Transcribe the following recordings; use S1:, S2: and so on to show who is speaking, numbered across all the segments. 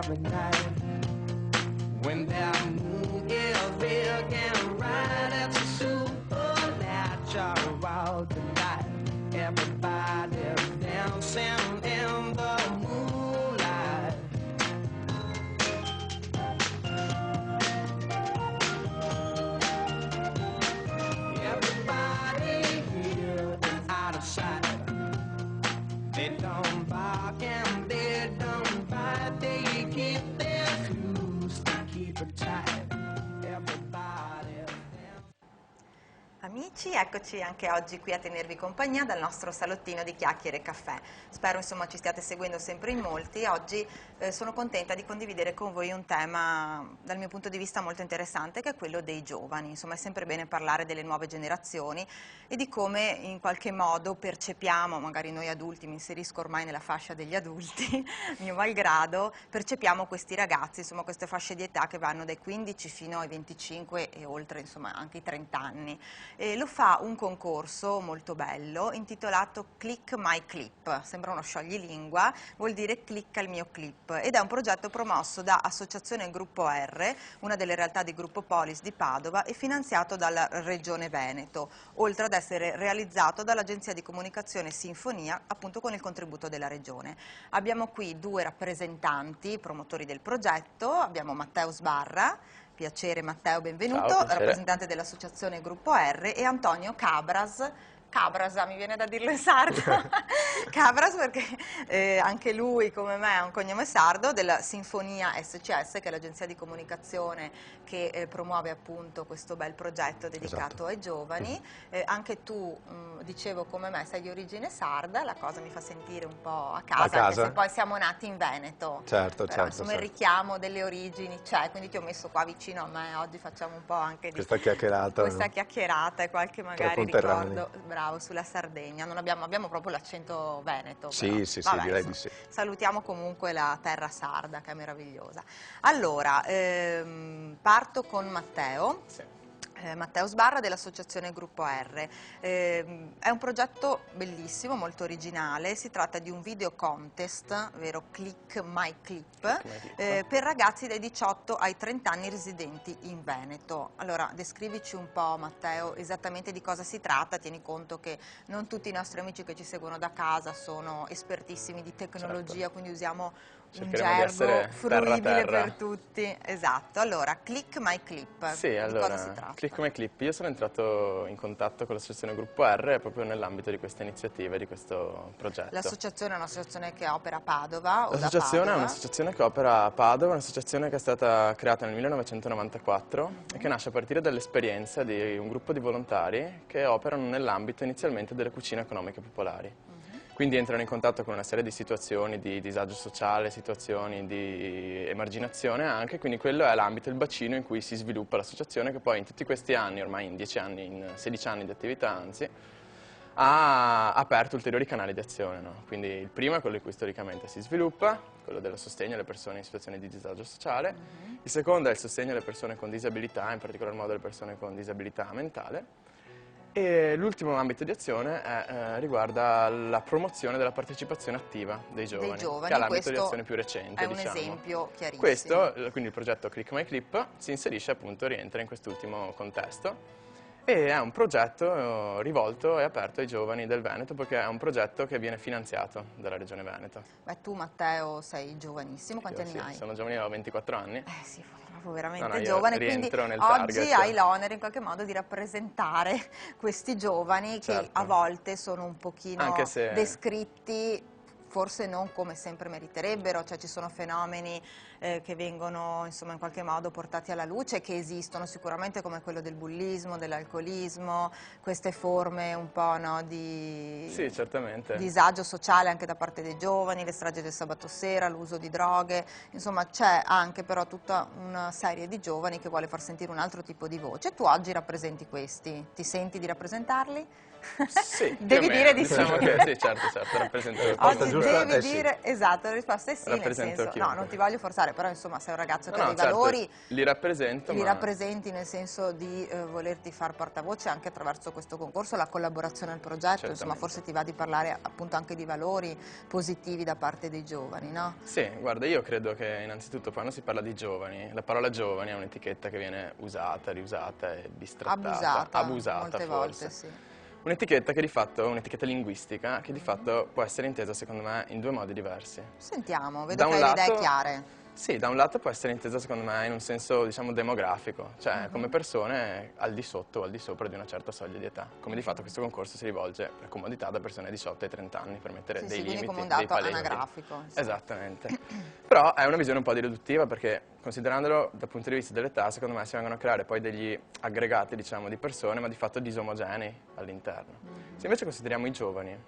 S1: every night. When that moon is big and bright, it's a supernatural delight. Everybody's dancing in the moonlight. Everybody here is out of sight. They don't bark and they don't bite. They keep their clues to keep it tight. Everybody.
S2: Amici, eccoci anche oggi qui a tenervi compagnia dal nostro salottino di chiacchiere e caffè. Spero insomma ci stiate seguendo sempre in molti. Oggi sono contenta di condividere con voi un tema dal mio punto di vista molto interessante, che è quello dei giovani. Insomma, è sempre bene parlare delle nuove generazioni e di come in qualche modo percepiamo, magari noi adulti, mi inserisco ormai nella fascia degli adulti, mio malgrado, percepiamo questi ragazzi, insomma queste fasce di età che vanno dai 15 fino ai 25 e oltre, insomma anche i 30 anni. Lo fa un concorso molto bello intitolato Click My Clip, sembra uno scioglilingua, vuol dire clicca il mio clip, ed è un progetto promosso da Associazione Gruppo R, una delle realtà di Gruppo Polis di Padova, e finanziato dalla Regione Veneto, oltre ad essere realizzato dall'agenzia di comunicazione Sinfonia, appunto con il contributo della Regione. Abbiamo qui due rappresentanti, promotori del progetto, abbiamo Matteo Sbarra. Piacere Matteo, benvenuto,
S3: Ciao, piacere.
S2: rappresentante dell'associazione Gruppo R, e Antonio Cabras, mi viene da dirlo in sardo, Cabras perché anche lui come me ha un cognome sardo, della Sinfonia SCS, che è l'agenzia di comunicazione che promuove appunto questo bel progetto dedicato ai giovani. Anche tu, dicevo come me, sei di origine sarda, la cosa mi fa sentire un po' a casa, anche se poi siamo nati in Veneto.
S3: Certo,
S2: Però,
S3: certo.
S2: insomma il richiamo delle origini c'è, quindi ti ho messo qua vicino a me, oggi facciamo un po' anche di
S3: questa chiacchierata
S2: e qualche magari ricordo, bravo, sulla Sardegna. Non abbiamo proprio l'accento veneto.
S3: Sì, sì,
S2: vabbè,
S3: direi
S2: insomma,
S3: di sì.
S2: salutiamo comunque la terra sarda, che è meravigliosa. Allora, parto con Matteo.
S3: Sì.
S2: Matteo Sbarra dell'associazione Gruppo R. È un progetto bellissimo, molto originale, si tratta di un video contest, vero Click My Clip, per ragazzi dai 18 ai 30 anni residenti in Veneto. Allora, descrivici un po', Matteo, esattamente di cosa si tratta. Tieni conto che non tutti i nostri amici che ci seguono da casa sono espertissimi di tecnologia,
S3: certo.
S2: quindi usiamo un
S3: Cercheremo di essere
S2: gergo fruibile
S3: terra.
S2: per tutti. Esatto. Allora, Click My Clip,
S3: Sì,
S2: di
S3: allora,
S2: cosa si tratta?
S3: Click My Clip, io sono entrato in contatto con l'associazione Gruppo R proprio nell'ambito di questa iniziativa, di questo progetto.
S2: L'associazione è un'associazione che opera a Padova o da
S3: L'associazione è
S2: Padova?
S3: un'associazione che opera a Padova, un'associazione che è stata creata nel 1994 e che nasce a partire dall'esperienza di un gruppo di volontari che operano nell'ambito inizialmente delle cucine economiche popolari. Quindi entrano in contatto con una serie di situazioni di disagio sociale, situazioni di emarginazione anche, quindi quello è l'ambito, il bacino in cui si sviluppa l'associazione, che poi in tutti questi anni, ormai in 10 anni, in 16 anni di attività anzi, ha aperto ulteriori canali di azione, no? Quindi il primo è quello in cui storicamente si sviluppa, quello del sostegno alle persone in situazioni di disagio sociale, il secondo è il sostegno alle persone con disabilità, in particolar modo alle persone con disabilità mentale, e l'ultimo ambito di azione riguarda la promozione della partecipazione attiva dei giovani, che è l'ambito di azione più recente.
S2: È un esempio chiarissimo.
S3: Questo, quindi il progetto Click My Clip, si inserisce appunto, rientra in quest'ultimo contesto, e è un progetto rivolto e aperto ai giovani del Veneto, perché è un progetto che viene finanziato dalla Regione Veneto.
S2: Beh, tu Matteo sei giovanissimo, quanti anni hai?
S3: Sono giovane, ho 24 anni.
S2: Sì, proprio veramente
S3: io
S2: giovane, quindi
S3: nel
S2: oggi
S3: target.
S2: hai l'onere in qualche modo di rappresentare questi giovani che
S3: Certo.
S2: a volte sono un pochino
S3: Anche se
S2: descritti forse non come sempre meriterebbero, cioè ci sono fenomeni che vengono insomma in qualche modo portati alla luce, che esistono sicuramente, come quello del bullismo, dell'alcolismo, queste forme un po' no, di
S3: sì, certamente.
S2: disagio sociale anche da parte dei giovani, le stragi del sabato sera, l'uso di droghe, insomma c'è anche però tutta una serie di giovani che vuole far sentire un altro tipo di voce. Tu oggi rappresenti questi, ti senti di rappresentarli?
S3: Sì,
S2: Devi dire di sì.
S3: diciamo che sì, certo, rappresento
S4: La risposta
S2: Oggi
S4: giusta
S2: devi
S4: è sì.
S2: dire, esatto, la risposta è sì, nel
S3: Rappresento
S2: senso, no,
S3: chiunque.
S2: non ti voglio forzare, però insomma sei un ragazzo che ha dei
S3: certo,
S2: valori,
S3: li rappresento,
S2: li
S3: ma
S2: rappresenti nel senso di volerti far portavoce anche attraverso questo concorso, la collaborazione al progetto, insomma
S3: certamente.
S2: forse ti va di parlare appunto anche di valori positivi da parte dei giovani, no?
S3: Sì, guarda, io credo che innanzitutto quando si parla di giovani, la parola giovani è un'etichetta che viene usata, riusata e bistrattata, abusata
S2: molte
S3: forse.
S2: volte, sì.
S3: Un'etichetta che di fatto, un'etichetta linguistica, che di fatto può essere intesa secondo me in due modi diversi.
S2: Sentiamo, vedo
S3: Da
S2: che
S3: un
S2: hai le idee
S3: lato-
S2: chiare.
S3: Sì, da un lato può essere intesa secondo me in un senso diciamo demografico, cioè come persone al di sotto o al di sopra di una certa soglia di età. Come di fatto questo concorso si rivolge per comodità da persone di 18 ai 30 anni per mettere
S2: Sì,
S3: dei
S2: sì, quindi
S3: limiti,
S2: come un
S3: dei
S2: dato
S3: paletti.
S2: anagrafico. Insomma.
S3: Esattamente. Però è una visione un po' riduttiva perché considerandolo dal punto di vista dell'età secondo me si vengono a creare poi degli aggregati diciamo di persone ma di fatto disomogenei all'interno. Se invece consideriamo i giovani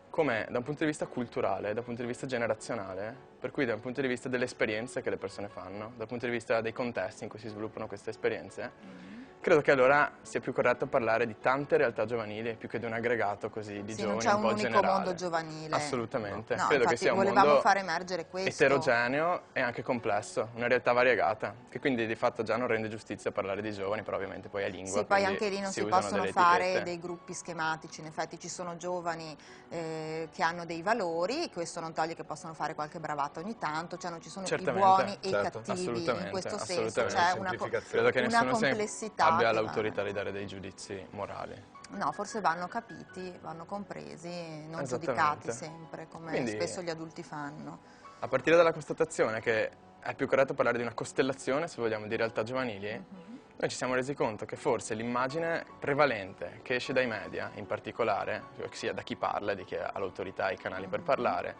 S3: come da un punto di vista culturale, da un punto di vista generazionale, per cui da un punto di vista delle esperienze che le persone fanno, dal punto di vista dei contesti in cui si sviluppano queste esperienze, credo che allora sia più corretto parlare di tante realtà giovanili più che di un aggregato così di
S2: Sì,
S3: giovani
S2: non c'è
S3: un
S2: un
S3: po'
S2: unico
S3: generale.
S2: mondo giovanile.
S3: Assolutamente.
S2: No,
S3: Credo che
S2: infatti
S3: sia un
S2: volevamo
S3: mondo
S2: far emergere questo.
S3: eterogeneo e anche complesso, una realtà variegata, che quindi di fatto già non rende giustizia parlare di giovani, però ovviamente poi è lingua.
S2: Sì, poi
S3: quindi
S2: anche lì non si
S3: usano
S2: possono
S3: delle
S2: fare
S3: etichette.
S2: dei gruppi schematici, in effetti ci sono giovani che hanno dei valori, questo non toglie che possono fare qualche bravata ogni tanto, cioè non ci sono i
S3: Certamente,
S2: buoni e i
S4: certo.
S2: cattivi, in
S3: Assolutamente,
S2: questo senso
S3: assolutamente.
S2: c'è
S4: Semplificazione.
S3: Credo che
S2: una
S3: nessuno
S2: complessità
S3: abbia
S2: che
S3: l'autorità di dare dei giudizi morali.
S2: No, forse vanno capiti, vanno compresi, non
S3: Esattamente.
S2: giudicati sempre, come
S3: Quindi,
S2: spesso gli adulti fanno.
S3: a partire dalla constatazione che è più corretto parlare di una costellazione, se vogliamo, di realtà giovanili, noi ci siamo resi conto che forse l'immagine prevalente che esce dai media, in particolare, sia da chi parla, di chi ha l'autorità e i canali per parlare,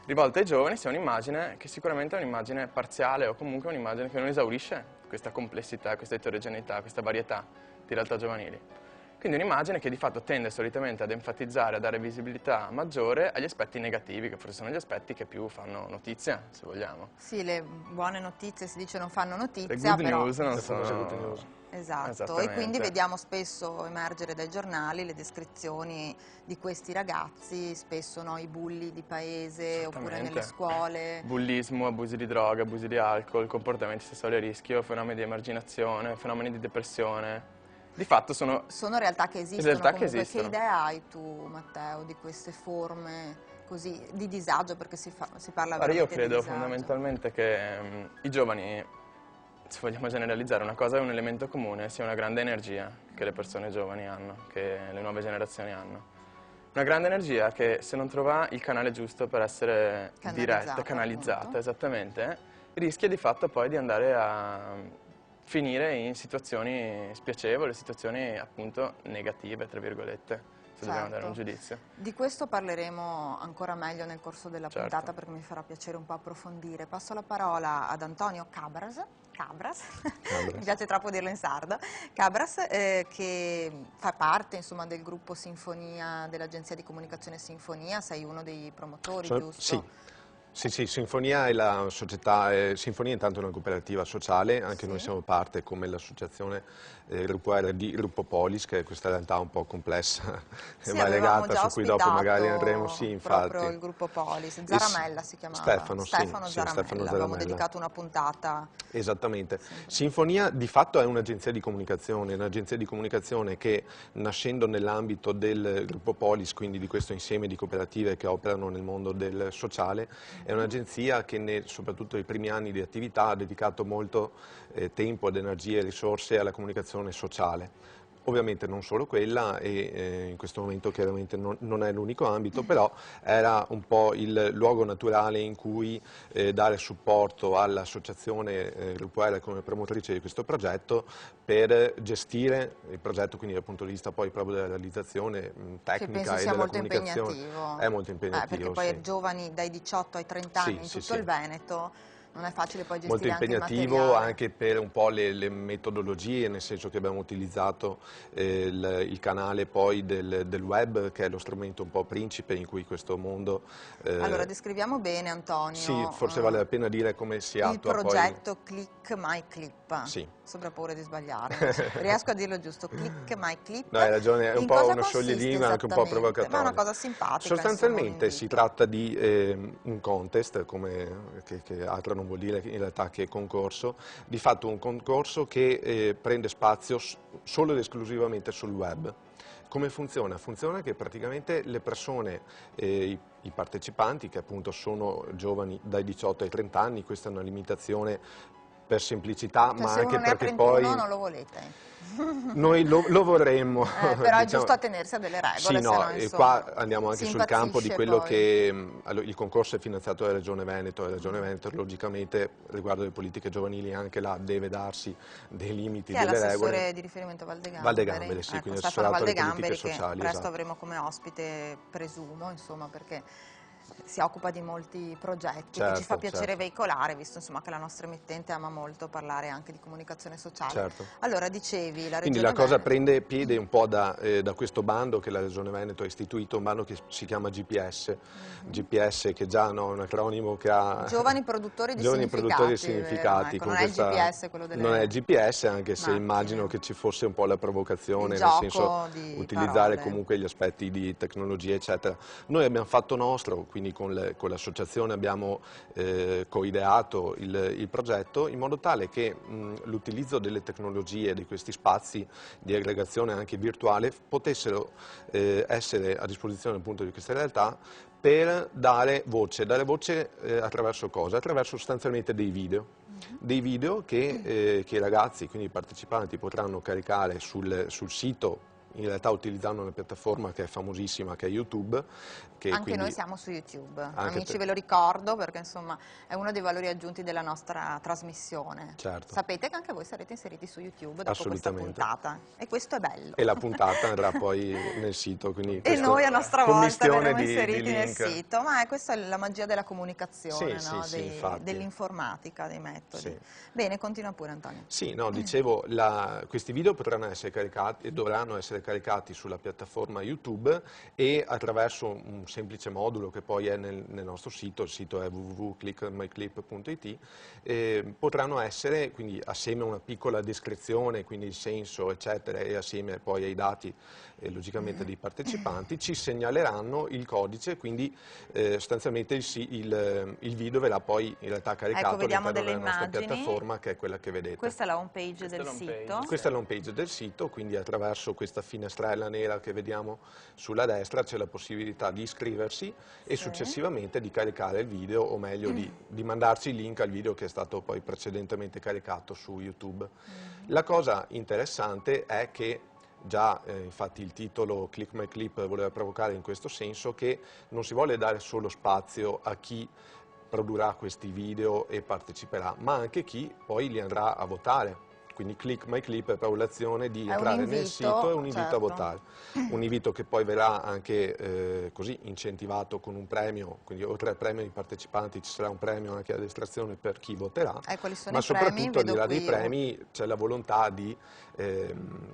S3: rivolta ai giovani, sia un'immagine che sicuramente è un'immagine parziale o comunque un'immagine che non esaurisce questa complessità, questa eterogeneità, questa varietà di realtà giovanili. Quindi un'immagine che di fatto tende solitamente ad enfatizzare, a dare visibilità maggiore agli aspetti negativi, che forse sono gli aspetti che più fanno notizia, se vogliamo.
S2: Sì, le buone notizie si dice non fanno
S3: Le
S2: notizia,
S3: good
S2: però...
S3: news non
S4: Le famose good
S3: sono...
S4: news.
S2: Esatto, e
S3: Esattamente.
S2: quindi vediamo spesso emergere dai giornali le descrizioni di questi ragazzi, spesso no, i bulli di paese oppure nelle scuole.
S3: Bullismo, abusi di droga, abusi di alcol, comportamenti sessuali a rischio, fenomeni di emarginazione, fenomeni di depressione. Di fatto sono
S2: realtà che esistono,
S3: realtà che
S2: comunque.
S3: esistono.
S2: Che idea hai tu, Matteo, di queste forme così di disagio, perché si parla
S3: Guarda, io
S2: veramente di
S3: credo
S2: disagio.
S3: fondamentalmente che i giovani, se vogliamo generalizzare, una cosa è un elemento comune, sia una grande energia che le persone giovani hanno, che le nuove generazioni hanno. Una grande energia che se non trova il canale giusto per essere diretta, canalizzata,
S2: appunto.
S3: esattamente, rischia di fatto poi di andare a finire in situazioni spiacevoli, situazioni appunto negative, tra virgolette, se dobbiamo dare un giudizio.
S2: Di questo parleremo ancora meglio nel corso della
S3: Certo.
S2: puntata, perché mi farà piacere un po' approfondire. Passo la parola ad Antonio Cabras, mi piace troppo dirlo in sardo, Cabras, che fa parte insomma, del gruppo Sinfonia, dell'agenzia di comunicazione Sinfonia, sei uno dei promotori, giusto?
S4: Sì. Sì, Sinfonia è la società, Sinfonia intanto è una cooperativa sociale, anche noi siamo parte come l'associazione Gruppo RD, Gruppo Polis, che è questa realtà un po' complessa e variegata, su cui dopo magari andremo, sì, infatti.
S2: Proprio il Gruppo Polis, Zaramella si chiamava.
S4: Stefano
S2: Zaramella,
S4: Zaramella.
S2: avevamo dedicato una puntata.
S4: Esattamente. Sinfonia di fatto è un'agenzia di comunicazione che nascendo nell'ambito del Gruppo Polis, quindi di questo insieme di cooperative che operano nel mondo del sociale, è un'agenzia che soprattutto nei primi anni di attività ha dedicato molto tempo ed energie e risorse alla comunicazione sociale. Ovviamente non solo quella e in questo momento chiaramente non è l'unico ambito, però era un po' il luogo naturale in cui dare supporto all'associazione Gruppo R come promotrice di questo progetto per gestire il progetto, quindi dal punto di vista poi proprio della realizzazione tecnica e della comunicazione.
S2: Impegnativo.
S4: È molto impegnativo,
S2: perché poi
S4: sì.
S2: giovani dai 18 ai 30 anni in tutto il Veneto Non è facile poi
S4: molto
S2: gestire anche il
S4: impegnativo
S2: materiale.
S4: anche per un po' le metodologie, nel senso che abbiamo utilizzato il canale poi del web, che è lo strumento un po' principe in cui questo mondo...
S2: Allora, descriviamo bene, Antonio,
S4: sì, forse vale la pena dire come si
S2: il
S4: attua poi...
S2: progetto Click My Clip.
S4: Sì.
S2: Sopra paura di sbagliare, non so. Riesco a dirlo giusto, Click My Clip.
S4: No, hai ragione, è un
S2: In
S4: po'
S2: cosa
S4: uno scioglilingua, anche un po'
S2: consiste esattamente? Ma è
S4: provocatorio.
S2: una cosa simpatica,
S4: Sostanzialmente si
S2: insomma,
S4: tratta di un contest, che altro non vuol dire in realtà che concorso, di fatto un concorso che prende spazio solo ed esclusivamente sul web. Come funziona? Funziona che praticamente le persone, i partecipanti, che appunto sono giovani dai 18 ai 30 anni, questa è una limitazione per semplicità,
S2: Cioè,
S4: ma
S2: se
S4: anche
S2: uno ne ha
S4: perché
S2: 31
S4: poi
S2: non lo volete.
S4: noi lo vorremmo.
S2: Però è
S4: diciamo.
S2: giusto attenersi a delle regole,
S4: Sì,
S2: se
S4: no,
S2: no,
S4: e
S2: insomma,
S4: qua andiamo anche
S2: si
S4: sul campo di
S2: impazzisce
S4: quello
S2: poi.
S4: che allora, il concorso è finanziato dalla Regione Veneto, e la Regione Veneto logicamente riguardo le politiche giovanili anche là deve darsi dei limiti,
S2: Chi è
S4: delle
S2: l'assessore
S4: regole.
S2: di riferimento Valdegamberi?
S4: Valdegamberi, sì,
S2: Ecco,
S4: quindi
S2: Stefano
S4: assessorato alle politiche
S2: Valdegamberi, che
S4: sociali,
S2: presto
S4: esatto.
S2: avremo come ospite, presumo, insomma, perché si occupa di molti progetti che ci fa
S4: Certo,
S2: piacere
S4: certo.
S2: veicolare, visto insomma che la nostra emittente ama molto parlare anche di comunicazione sociale.
S4: Certo.
S2: Allora, dicevi, la
S4: Quindi
S2: Regione
S4: la cosa
S2: Veneto.
S4: prende piede un po' da questo bando che la Regione Veneto ha istituito, un bando che si chiama GPS, GPS che già no, è un acronimo che ha
S2: Giovani produttori di
S4: giovani produttori di
S2: significati, vero?
S4: significati,
S2: Ecco,
S4: con
S2: non è il
S4: questa,
S2: GPS quello delle
S4: non è GPS, anche se
S2: macchine.
S4: immagino che ci fosse un po' la
S2: Il
S4: provocazione, nel senso
S2: gioco di
S4: utilizzare
S2: parole.
S4: comunque gli aspetti di tecnologia eccetera. Noi abbiamo fatto nostro, quindi con l'associazione abbiamo coideato il progetto in modo tale che l'utilizzo delle tecnologie, di questi spazi di aggregazione anche virtuale, potessero essere a disposizione appunto di queste realtà per dare voce attraverso cosa? Attraverso sostanzialmente dei video che i ragazzi, quindi i partecipanti, potranno caricare sul sito, in realtà utilizzando una piattaforma che è famosissima, che è YouTube. Che
S2: Anche
S4: quindi,
S2: noi siamo su YouTube,
S4: anche
S2: amici,
S4: te.
S2: ve lo ricordo perché insomma è uno dei valori aggiunti della nostra trasmissione.
S4: Certo.
S2: Sapete che anche voi sarete inseriti su YouTube dopo questa
S4: Assolutamente.
S2: puntata e questo è bello.
S4: E la puntata andrà poi nel sito, quindi
S2: E noi a nostra volta
S4: commistione
S2: verremo
S4: di
S2: inseriti nel
S4: link.
S2: sito, ma questa è la magia della comunicazione,
S4: Sì,
S2: no?
S4: sì, sì, infatti.
S2: Dell'informatica, dei metodi.
S4: Sì.
S2: Bene, continua pure Antonio.
S4: Sì, no, dicevo, questi video potranno essere caricati e dovranno essere caricati sulla piattaforma YouTube e attraverso un semplice modulo che poi è nel nostro sito, il sito è www.clickmyclip.it, potranno essere, quindi assieme a una piccola descrizione, quindi il senso eccetera, e assieme poi ai dati logicamente dei partecipanti, ci segnaleranno il codice, quindi sostanzialmente il video verrà poi in realtà caricato
S2: Ecco, vediamo
S4: all'interno
S2: delle
S4: della nostra
S2: immagini.
S4: piattaforma, che è quella che vedete.
S2: Questa è la home page
S3: Questa
S2: del
S3: è l'home page.
S2: sito.
S4: Questa è l'home page del sito, quindi attraverso questa finestrella nera che vediamo sulla destra c'è la possibilità di iscriversi e successivamente di caricare il video, o meglio di mandarci il link al video che è stato poi precedentemente caricato su YouTube. La cosa interessante è che già infatti il titolo Click My Clip voleva provocare in questo senso, che non si vuole dare solo spazio a chi produrrà questi video e parteciperà, ma anche chi poi li andrà a votare. Quindi Click My Clip è proprio l'azione di entrare nel sito, è un invito
S2: certo.
S4: a votare. Un invito che poi verrà anche così incentivato con un premio, quindi oltre al premio ai partecipanti ci sarà un premio anche ad estrazione per chi voterà,
S2: Quali sono
S4: ma
S2: i premi?
S4: soprattutto al di
S2: Vedo
S4: là dei
S2: qui
S4: premi c'è la volontà di,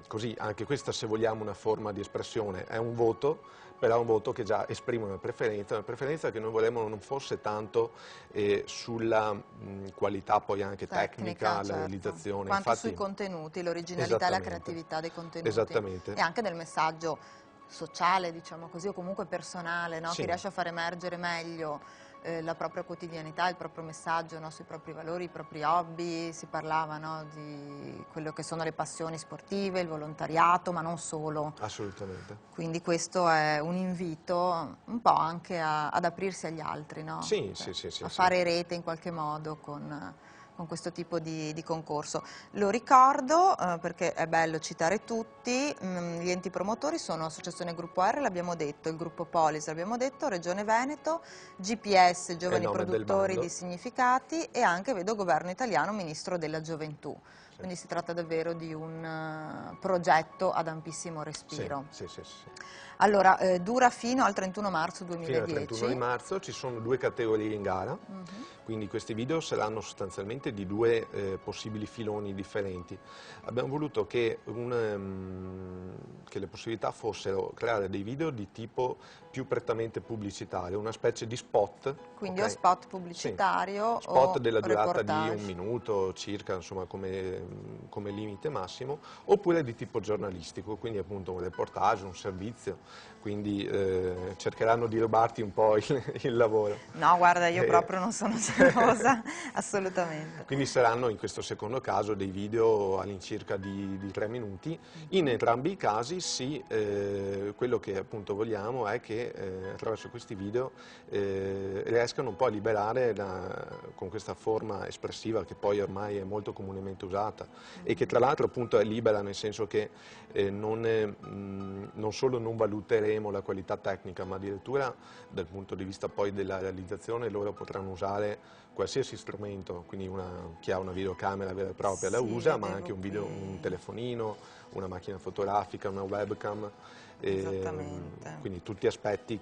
S4: così anche questa se vogliamo una forma di espressione, è un voto, però è un voto che già esprime una preferenza che noi vorremmo non fosse tanto sulla qualità poi anche tecnica, la
S2: certo.
S4: realizzazione.
S2: Quanto
S4: infatti,
S2: sui contenuti, l'originalità e la creatività dei contenuti.
S4: Esattamente.
S2: E anche del messaggio sociale, diciamo così, o comunque personale, no?
S4: Sì.
S2: Che riesce a far emergere meglio la propria quotidianità, il proprio messaggio, no? Sui propri valori, i propri hobby. Si parlava, no? Di quello che sono le passioni sportive, il volontariato, ma non solo.
S4: Assolutamente.
S2: Quindi questo è un invito un po' anche ad aprirsi agli altri, no?
S4: Sì,
S2: Cioè,
S4: sì,
S2: a fare rete in qualche modo con questo tipo di concorso. Lo ricordo perché è bello citare tutti, gli enti promotori sono Associazione Gruppo R, l'abbiamo detto, il Gruppo Polis l'abbiamo detto, Regione Veneto, GPS, Giovani Produttori di Significati, e anche vedo Governo Italiano, Ministro della Gioventù. Quindi si tratta davvero di un progetto ad ampissimo respiro.
S4: Sì.
S2: Allora, dura fino al 31 marzo
S4: Fino al
S2: 2010.
S4: 31 di marzo ci sono 2 categorie in gara, quindi questi video saranno sostanzialmente di 2 possibili filoni differenti. Abbiamo voluto che le possibilità fossero creare dei video di tipo più prettamente pubblicitario, una specie di spot.
S2: Quindi
S4: ok?
S2: o spot pubblicitario
S4: Sì, spot
S2: o
S4: della durata
S2: reportage.
S4: di 1 minuto circa, insomma, come limite massimo, oppure di tipo giornalistico, quindi appunto un reportage, un servizio, quindi cercheranno di rubarti un po' il lavoro.
S2: No, guarda, io proprio non sono gelosa, assolutamente.
S4: Quindi saranno in questo secondo caso dei video all'incirca di 3 minuti. In entrambi i casi quello che appunto vogliamo è che attraverso questi video riescano un po' a liberare con questa forma espressiva che poi ormai è molto comunemente usata e che tra l'altro appunto è libera, nel senso che non solo non valuteremo la qualità tecnica, ma addirittura dal punto di vista poi della realizzazione loro potranno usare qualsiasi strumento, quindi chi ha una videocamera vera e propria la
S2: Sì,
S4: usa, ma
S2: vedevo
S4: anche
S2: qui.
S4: un telefonino, una macchina fotografica, una webcam.
S2: Esattamente.
S4: Quindi tutti aspetti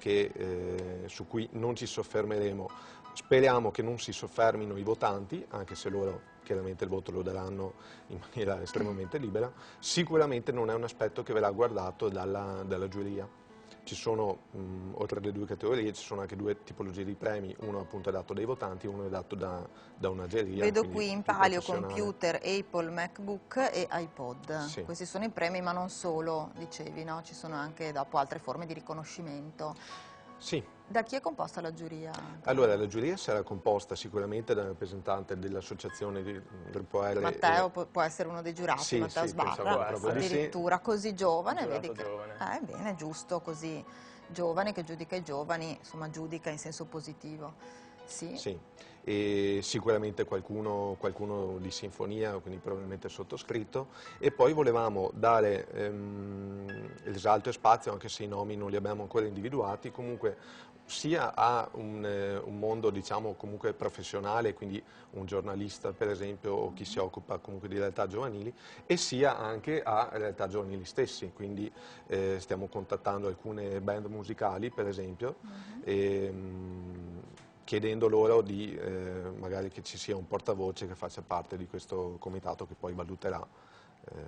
S4: su cui non ci soffermeremo. Speriamo che non si soffermino i votanti, anche se loro chiaramente il voto lo daranno in maniera estremamente libera. Sicuramente non è un aspetto che verrà guardato dalla giuria. Ci sono, oltre alle 2 categorie, ci sono anche 2 tipologie di premi, uno appunto è dato dai votanti, uno è dato da una giuria.
S2: Vedo qui in
S4: più
S2: palio
S4: professionale.
S2: computer, Apple, MacBook e iPod.
S4: Sì.
S2: Questi sono i premi, ma non solo, dicevi, no? Ci sono anche dopo altre forme di riconoscimento.
S4: Sì.
S2: Da chi è composta la giuria?
S4: Allora, la giuria sarà composta sicuramente da un rappresentante dell'associazione di Gruppo R.
S2: Matteo può essere uno dei giurati,
S4: Sì,
S2: Matteo
S4: sì, pensavo
S2: Sbarra,
S3: proprio di sì.
S2: addirittura così giovane,
S3: Giurato
S2: vedi che
S3: giovane.
S2: bene, giusto, così giovane che giudica i giovani, insomma giudica in senso positivo. Sì.
S4: Sì, e sicuramente qualcuno di sinfonia, quindi probabilmente sottoscritto, e poi volevamo dare risalto e spazio, anche se i nomi non li abbiamo ancora individuati, comunque sia a un mondo diciamo comunque professionale, quindi un giornalista per esempio o chi si occupa comunque di realtà giovanili, e sia anche a realtà giovanili stessi, quindi stiamo contattando alcune band musicali per esempio, chiedendo loro di magari che ci sia un portavoce che faccia parte di questo comitato che poi valuterà.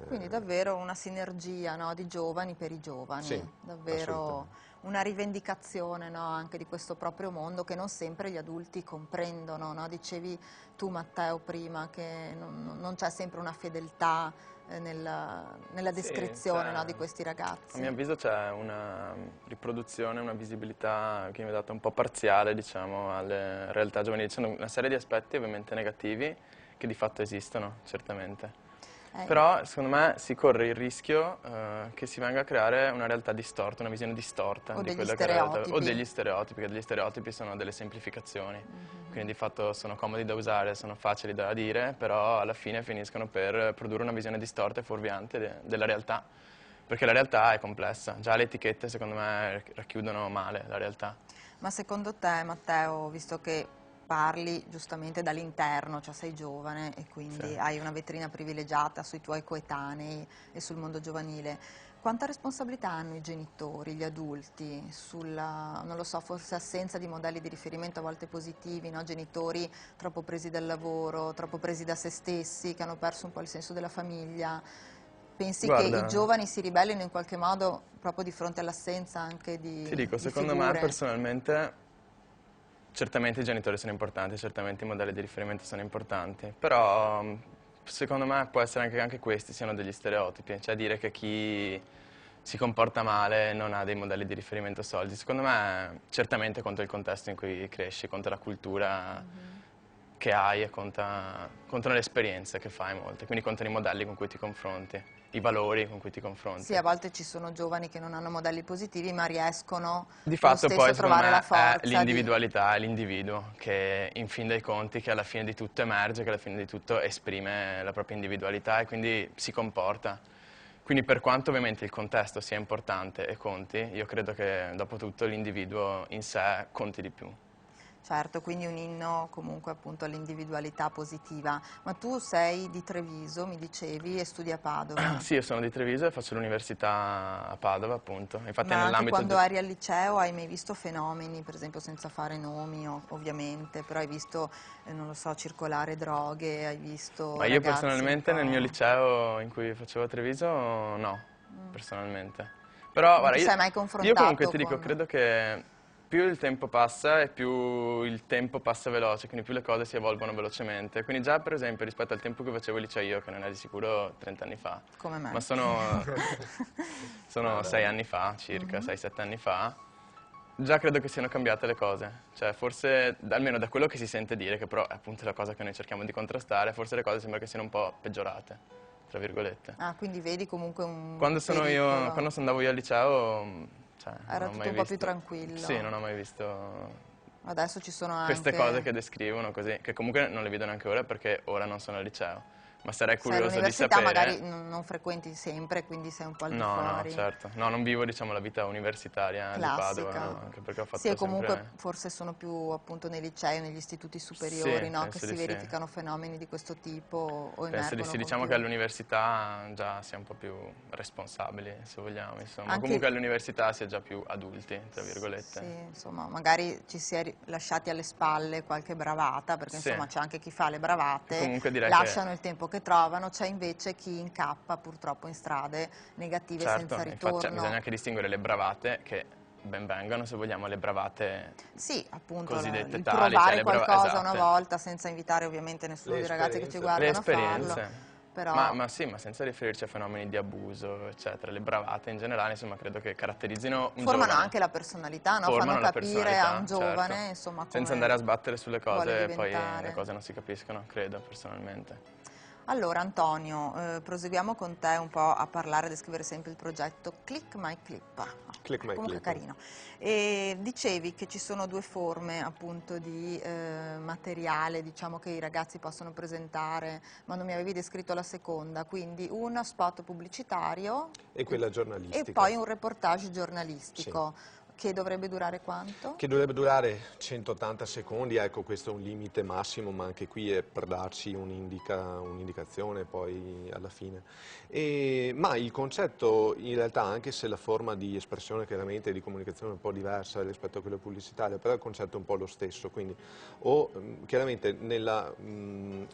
S2: Quindi davvero una sinergia, no, di giovani per i giovani,
S4: Sì,
S2: davvero
S4: assolutamente.
S2: una rivendicazione, no, anche di questo proprio mondo che non sempre gli adulti comprendono, no? Dicevi tu Matteo prima che non c'è sempre una fedeltà nella descrizione,
S3: Sì,
S2: no, di questi ragazzi.
S3: A mio avviso c'è una riproduzione, una visibilità che mi è data un po' parziale, diciamo, alle realtà giovanili. Ci sono una serie di aspetti ovviamente negativi che di fatto esistono, certamente. Però secondo me si corre il rischio che si venga a creare una realtà distorta, una visione distorta
S2: O
S3: di
S2: degli
S3: quella che è la realtà.
S2: stereotipi.
S3: O degli stereotipi, che degli stereotipi sono delle semplificazioni. Quindi di fatto sono comodi da usare, sono facili da dire, però alla fine finiscono per produrre una visione distorta e fuorviante della realtà. Perché la realtà è complessa, già le etichette secondo me racchiudono male la realtà.
S2: Ma secondo te Matteo, visto che parli giustamente dall'interno, cioè sei giovane e quindi
S3: Sì.
S2: hai una vetrina privilegiata sui tuoi coetanei e sul mondo giovanile, quanta responsabilità hanno i genitori, gli adulti, sulla, non lo so, forse assenza di modelli di riferimento a volte positivi, no? Genitori troppo presi dal lavoro, troppo presi da se stessi, che hanno perso un po' il senso della famiglia? Pensi che
S3: Guarda,
S2: i giovani si ribellino in qualche modo proprio di fronte all'assenza anche
S3: ti dico,
S2: di
S3: secondo me
S2: figure?
S3: personalmente certamente i genitori sono importanti, certamente i modelli di riferimento sono importanti, però secondo me può essere anche questi siano degli stereotipi, cioè dire che chi si comporta male non ha dei modelli di riferimento solidi. Secondo me certamente conta il contesto in cui cresci, conta la cultura che hai e contano le esperienze che fai molte, quindi contano i modelli con cui ti confronti, i valori con cui ti confronti.
S2: Sì, a volte ci sono giovani che non hanno modelli positivi ma riescono
S3: Di
S2: lo
S3: fatto
S2: stesso
S3: poi
S2: a
S3: secondo
S2: trovare
S3: me
S2: la forza
S3: è l'individualità, è l'individuo che in fin dei conti, che alla fine di tutto emerge, che alla fine di tutto esprime la propria individualità e quindi si comporta. Quindi per quanto ovviamente il contesto sia importante e conti, io credo che dopo tutto l'individuo in sé conti di più.
S2: Certo, quindi un inno comunque appunto all'individualità positiva. Ma tu sei di Treviso, mi dicevi, e studi a Padova.
S3: Sì, io sono di Treviso e faccio l'università a Padova, appunto. Infatti
S2: Ma anche
S3: nell'ambito
S2: quando eri al liceo hai mai visto fenomeni, per esempio senza fare nomi ovviamente, però hai visto, non lo so, circolare droghe, hai visto
S3: Ma io
S2: ragazzi
S3: personalmente
S2: un po'.
S3: nel mio liceo in cui facevo a Treviso no, personalmente. Però
S2: Non
S3: guarda,
S2: ti sei mai
S3: io
S2: confrontato
S3: comunque ti dico,
S2: con...
S3: credo che più il tempo passa e più il tempo passa veloce, quindi più le cose si evolvono velocemente. Quindi già per esempio rispetto al tempo che facevo il liceo io, che non è di sicuro 30 anni fa,
S2: Come me.
S3: ma sono 6 anni fa circa, 6-7 anni fa, già credo che siano cambiate le cose. Cioè forse, almeno da quello che si sente dire, che però è appunto la cosa che noi cerchiamo di contrastare, forse le cose sembra che siano un po' peggiorate, tra virgolette.
S2: Ah, quindi vedi comunque un
S3: Quando
S2: pericolo.
S3: andavo io al liceo, cioè,
S2: Era
S3: non ho
S2: tutto
S3: mai
S2: un po' più
S3: visto.
S2: tranquillo.
S3: Sì, non ho mai visto
S2: Adesso ci sono
S3: queste
S2: anche...
S3: cose che descrivono così, che comunque non le vedo neanche ora perché ora non sono al liceo. Ma sarei
S2: Sei
S3: curioso di
S2: all'università,
S3: sapere.
S2: magari non frequenti sempre, quindi sei un po' al di
S3: No, no,
S2: fuori.
S3: certo. No, non vivo, diciamo, la vita universitaria di Padova,
S2: Classica.
S3: no, anche perché ho fatto
S2: Sì, e comunque
S3: sempre...
S2: forse sono più appunto nei licei, negli istituti superiori,
S3: Sì,
S2: no? Che
S3: penso
S2: si
S3: di sì.
S2: verificano fenomeni di questo tipo o
S3: Penso di
S2: emergono
S3: sì,
S2: con
S3: diciamo
S2: più...
S3: che all'università già si è un po' più responsabili, se vogliamo, insomma.
S2: Anche-
S3: Comunque all'università si è già più adulti, tra virgolette.
S2: Sì, insomma, magari ci si è lasciati alle spalle qualche bravata, perché
S3: Sì.
S2: insomma c'è anche chi fa le bravate,
S3: Comunque direi
S2: lasciano il tempo che trovano, c'è invece chi incappa purtroppo in strade negative
S3: Certo,
S2: senza
S3: infatti
S2: ritorno.
S3: bisogna anche distinguere le bravate, che ben vengano, se vogliamo, le bravate
S2: Sì, appunto,
S3: cosiddette
S2: il
S3: tali, cioè
S2: provare
S3: le
S2: qualcosa una
S3: esatte.
S2: volta senza invitare ovviamente nessuno
S4: Le
S2: dei ragazzi che ci
S4: esperienze.
S2: guardano
S3: Le
S2: a farlo,
S3: esperienze.
S2: però
S3: Ma sì, ma senza riferirci a fenomeni di abuso, eccetera. Le bravate in generale, insomma, credo che caratterizzino un
S2: formano
S3: giovane.
S2: anche la personalità, no?
S3: Formano
S2: Fanno
S3: la
S2: capire a un
S3: personalità,
S2: giovane,
S3: certo.
S2: insomma,
S3: Senza andare a
S2: come
S3: sbattere sulle
S2: vuole
S3: cose e poi
S2: diventare.
S3: le cose non si capiscono, credo, personalmente.
S2: Allora Antonio, proseguiamo con te un po' a parlare, a descrivere sempre il progetto Click My Clip.
S4: Click My
S2: Comunque
S4: Clip.
S2: carino. E dicevi che ci sono due forme appunto di materiale, diciamo, che i ragazzi possono presentare, ma non mi avevi descritto la seconda, quindi uno spot pubblicitario
S4: E quella
S2: e
S4: giornalistica.
S2: poi un reportage giornalistico. Che dovrebbe durare quanto?
S4: Che dovrebbe durare 180 secondi, ecco questo è un limite massimo, ma anche qui è per darci un'indicazione poi alla fine. Ma il concetto in realtà, anche se la forma di espressione chiaramente di comunicazione è un po' diversa rispetto a quella pubblicitaria, però il concetto è un po' lo stesso, quindi chiaramente nella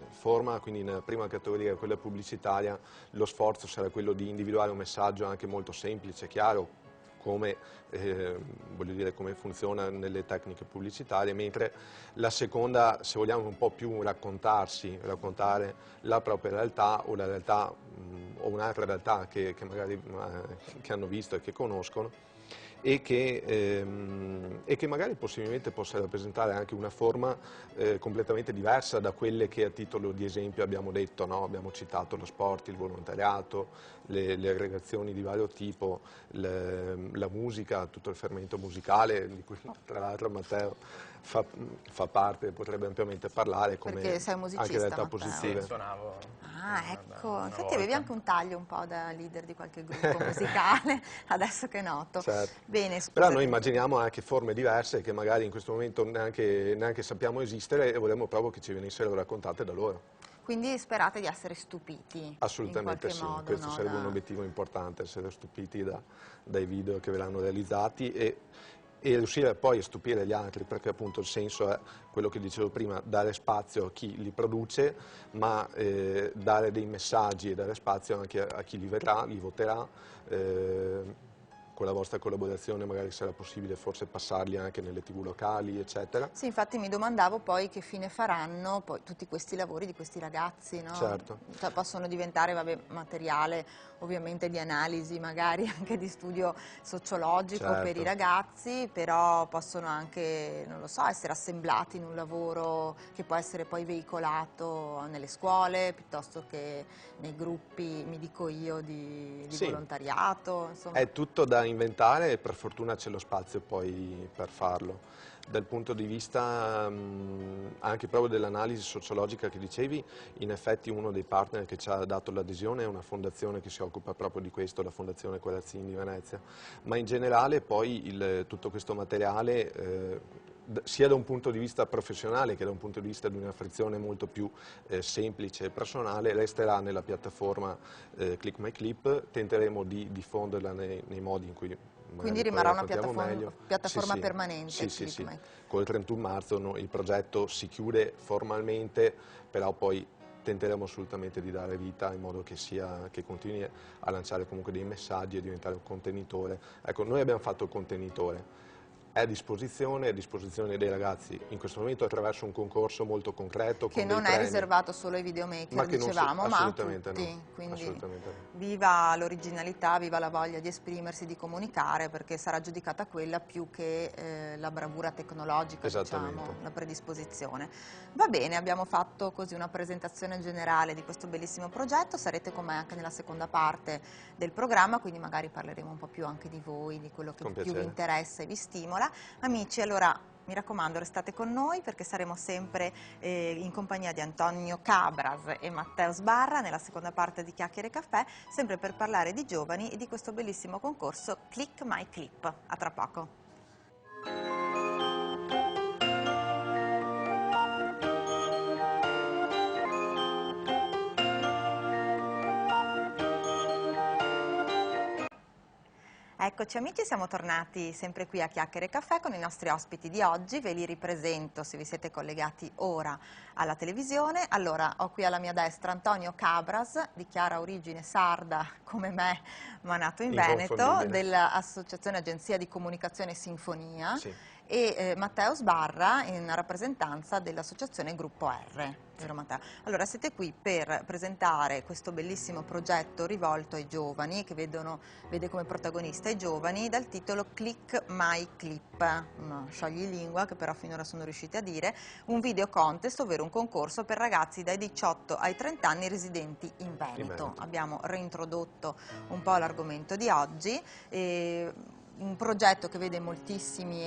S4: forma, quindi nella prima categoria, quella pubblicitaria, lo sforzo sarà quello di individuare un messaggio anche molto semplice, chiaro, come, voglio dire, come funziona nelle tecniche pubblicitarie, mentre la seconda, se vogliamo, è un po' più raccontare la propria realtà o la realtà o un'altra realtà che magari che hanno visto e che conoscono e che magari possibilmente possa rappresentare anche una forma completamente diversa da quelle che a titolo di esempio abbiamo detto, no? Abbiamo citato lo sport, il volontariato, le aggregazioni di vario tipo, la musica, tutto il fermento musicale, di cui tra l'altro Matteo fa parte, potrebbe ampiamente parlare, come
S2: Perché sei un
S4: anche
S2: musicista,
S4: realtà
S2: Matteo.
S4: positive.
S3: Sì, suonavo.
S2: Ah, ecco,
S3: una
S2: infatti avevi
S3: volta.
S2: anche un taglio un po' da leader di qualche gruppo musicale, adesso che noto.
S4: Certo.
S2: Bene,
S4: Però
S2: scusa.
S4: noi immaginiamo anche forme diverse che magari in questo momento neanche sappiamo esistere e vorremmo proprio che ci venissero raccontate da loro.
S2: Quindi sperate di essere stupiti
S4: Assolutamente
S2: in
S4: sì,
S2: qualche modo,
S4: questo
S2: no?
S4: sarebbe un obiettivo importante, essere stupiti dai video che verranno realizzati e riuscire poi a stupire gli altri, perché appunto il senso è quello che dicevo prima, dare spazio a chi li produce, ma dare dei messaggi e dare spazio anche a chi li vedrà, li voterà. Con la vostra collaborazione magari sarà possibile forse passarli anche nelle TV locali, eccetera.
S2: Sì, infatti mi domandavo poi che fine faranno poi tutti questi lavori di questi ragazzi, no?
S4: Certo.
S2: Cioè, possono diventare, vabbè, materiale ovviamente di analisi, magari anche di studio sociologico per
S4: Certo.
S2: i ragazzi, però possono anche, non lo so, essere assemblati in un lavoro che può essere poi veicolato nelle scuole, piuttosto che nei gruppi, mi dico io, di
S4: Sì.
S2: volontariato, insomma.
S4: È tutto da inventare e per fortuna c'è lo spazio poi per farlo. Dal punto di vista anche proprio dell'analisi sociologica che dicevi, in effetti uno dei partner che ci ha dato l'adesione è una fondazione che si occupa proprio di questo, la Fondazione Corazzini di Venezia, ma in generale poi tutto questo materiale sia da un punto di vista professionale che da un punto di vista di una fruizione molto più semplice e personale, resterà nella piattaforma Click My Clip. Tenteremo di diffonderla nei modi in cui
S2: quindi rimarrà una
S4: meglio.
S2: piattaforma
S4: Sì,
S2: permanente.
S4: sì, sì, sì. Col 31 marzo il progetto si chiude formalmente, però poi tenteremo assolutamente di dare vita in modo che continui a lanciare comunque dei messaggi e diventare un contenitore. Ecco, noi abbiamo fatto il contenitore, è a disposizione dei ragazzi in questo momento attraverso un concorso molto concreto.
S2: Che
S4: con
S2: non
S4: dei
S2: è
S4: premi.
S2: riservato solo ai videomaker, dicevamo, ma a tutti. Quindi viva l'originalità, viva la voglia di esprimersi, di comunicare, perché sarà giudicata quella più che la bravura tecnologica, diciamo, la predisposizione. Va bene, abbiamo fatto così una presentazione generale di questo bellissimo progetto, sarete con me anche nella seconda parte del programma, quindi magari parleremo un po' più anche di voi, di quello che più vi interessa e vi stimola. Amici, allora mi raccomando, restate con noi perché saremo sempre in compagnia di Antonio Cabras e Matteo Sbarra nella seconda parte di Chiacchiere Caffè, sempre per parlare di giovani e di questo bellissimo concorso Click My Clip. A tra poco. Eccoci amici, siamo tornati sempre qui a Chiacchiere Caffè con i nostri ospiti di oggi, ve li ripresento se vi siete collegati ora alla televisione. Allora, ho qui alla mia destra Antonio Cabras, di chiara origine sarda come me, ma nato in Veneto, dell'Associazione Agenzia di Comunicazione Sinfonia, sì. E Matteo Sbarra in rappresentanza dell'Associazione Gruppo R. Vero Matteo? Allora, siete qui per presentare questo bellissimo progetto rivolto ai giovani, che vede come protagonista i giovani, dal titolo Click My Clip, una scioglilingua che però finora sono riusciti a dire, un video contest, ovvero un concorso per ragazzi dai 18 ai 30 anni residenti in Veneto. Abbiamo reintrodotto un po' l'argomento di oggi. Un progetto che vede moltissimi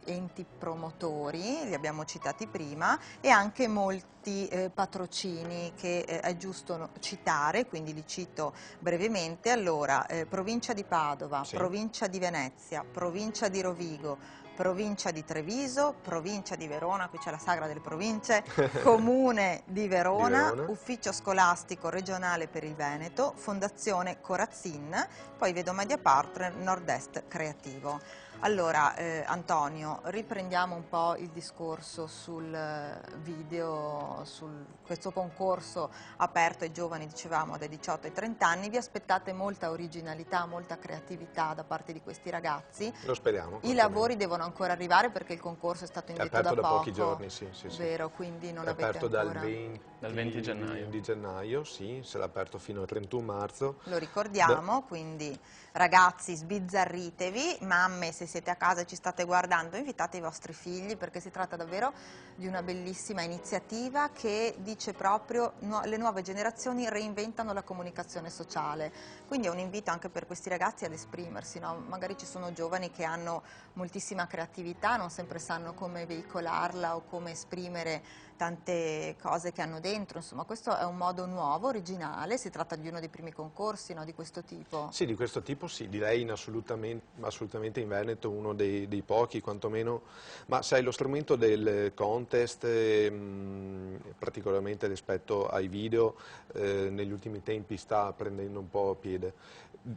S2: enti promotori, li abbiamo citati prima, e anche molti patrocini che è giusto citare, quindi li cito brevemente. Allora, provincia di Padova, sì. Provincia di Venezia, provincia di Rovigo, provincia di Treviso, provincia di Verona, qui c'è la sagra delle province, comune di Verona, ufficio scolastico regionale per il Veneto, fondazione Corazzin, poi vedo media partner Nord-Est Creativo. Allora, Antonio, riprendiamo un po' il discorso sul video, su questo concorso aperto ai giovani, dicevamo, dai 18 ai 30 anni. Vi aspettate molta originalità, molta creatività da parte di questi ragazzi?
S4: Lo speriamo.
S2: I lavori devono ancora arrivare perché il concorso è stato indetto da poco.
S4: Pochi giorni, sì.
S2: Vero, quindi non avete
S4: aperto
S2: ancora...
S4: dal 20 gennaio, sì, sarà aperto fino al 31 marzo.
S2: Lo ricordiamo, quindi ragazzi sbizzarritevi, mamme se siete a casa e ci state guardando invitate i vostri figli perché si tratta davvero di una bellissima iniziativa che dice proprio le nuove generazioni reinventano la comunicazione sociale, quindi è un invito anche per questi ragazzi ad esprimersi, no? Magari ci sono giovani che hanno moltissima creatività, non sempre sanno come veicolarla o come esprimere tante cose che hanno dentro, insomma questo è un modo nuovo, originale, si tratta di uno dei primi concorsi, no, di questo tipo?
S4: Sì, di questo tipo sì, direi assolutamente in Veneto uno dei pochi quantomeno, ma sai lo strumento del contest, particolarmente rispetto ai video, negli ultimi tempi sta prendendo un po' piede.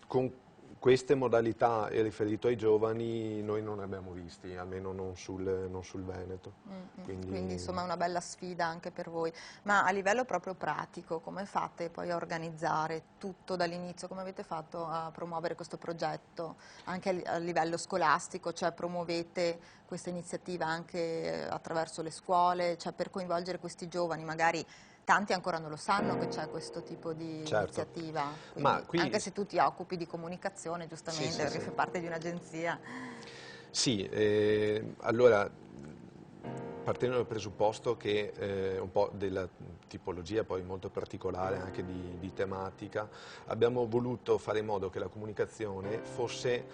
S4: Con queste modalità e riferito ai giovani noi non ne abbiamo visti, almeno non sul Veneto.
S2: Quindi insomma è una bella sfida anche per voi. Ma a livello proprio pratico, come fate poi a organizzare tutto dall'inizio? Come avete fatto a promuovere questo progetto? Anche a livello scolastico, cioè promuovete questa iniziativa anche attraverso le scuole, cioè per coinvolgere questi giovani magari... Tanti ancora non lo sanno che c'è questo tipo di iniziativa, anche se tu ti occupi di comunicazione, giustamente, perché fai parte di un'agenzia.
S4: Sì, allora, partendo dal presupposto che un po' della tipologia poi molto particolare anche di tematica, abbiamo voluto fare in modo che la comunicazione fosse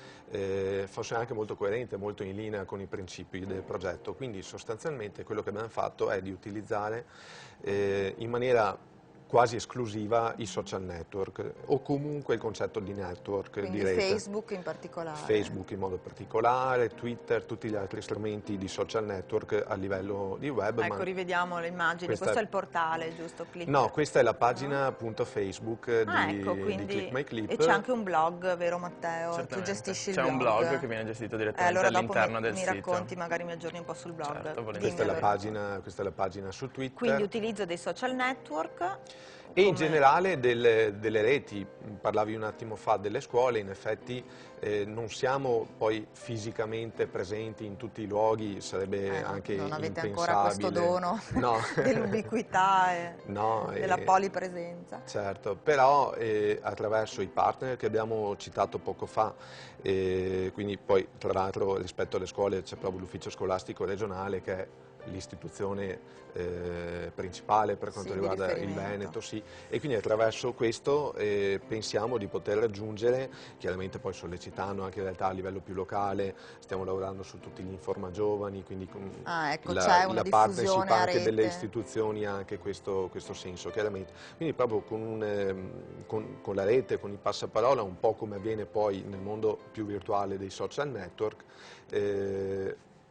S4: anche molto coerente, molto in linea con i principi del progetto, quindi sostanzialmente quello che abbiamo fatto è di utilizzare in maniera quasi esclusiva i social network o comunque il concetto di network,
S2: Quindi
S4: di rete.
S2: Facebook in particolare.
S4: Facebook in modo particolare, Twitter, tutti gli altri strumenti di social network a livello di web.
S2: Ecco, rivediamo le immagini, questo è il portale, giusto? Click.
S4: No, questa è la pagina appunto Facebook di,
S2: ecco,
S4: di
S2: quindi...
S4: Click My Clip.
S2: E c'è anche un blog, vero Matteo? Tu
S3: Certamente.
S2: gestisci il
S3: C'è
S2: blog.
S3: un blog che viene gestito direttamente
S2: allora dopo
S3: all'interno del
S2: mi
S3: sito.
S2: racconti, magari mi aggiorni un po' sul blog.
S3: Certo, volentieri.
S4: Questa è,
S2: Dimmi,
S4: questa è la pagina su Twitter.
S2: Quindi utilizzo dei social network.
S4: E in generale delle reti, parlavi un attimo fa delle scuole, in effetti non siamo poi fisicamente presenti in tutti i luoghi, sarebbe anche
S2: non avete
S4: impensabile.
S2: ancora questo dono
S4: no.
S2: dell'ubiquità e
S4: no,
S2: della polipresenza.
S4: Certo, però attraverso i partner che abbiamo citato poco fa, quindi poi tra l'altro rispetto alle scuole c'è proprio l'ufficio scolastico regionale che è l'istituzione principale per quanto riguarda il Veneto, e quindi attraverso questo pensiamo di poter raggiungere, chiaramente poi sollecitando anche in realtà a livello più locale, stiamo lavorando su tutti gli Informa Giovani, quindi
S2: ecco, c'è una
S4: la partnership
S2: a
S4: anche
S2: rete.
S4: delle istituzioni ha anche questo senso, chiaramente. Quindi proprio con la rete, con il passaparola, un po' come avviene poi nel mondo più virtuale dei social network,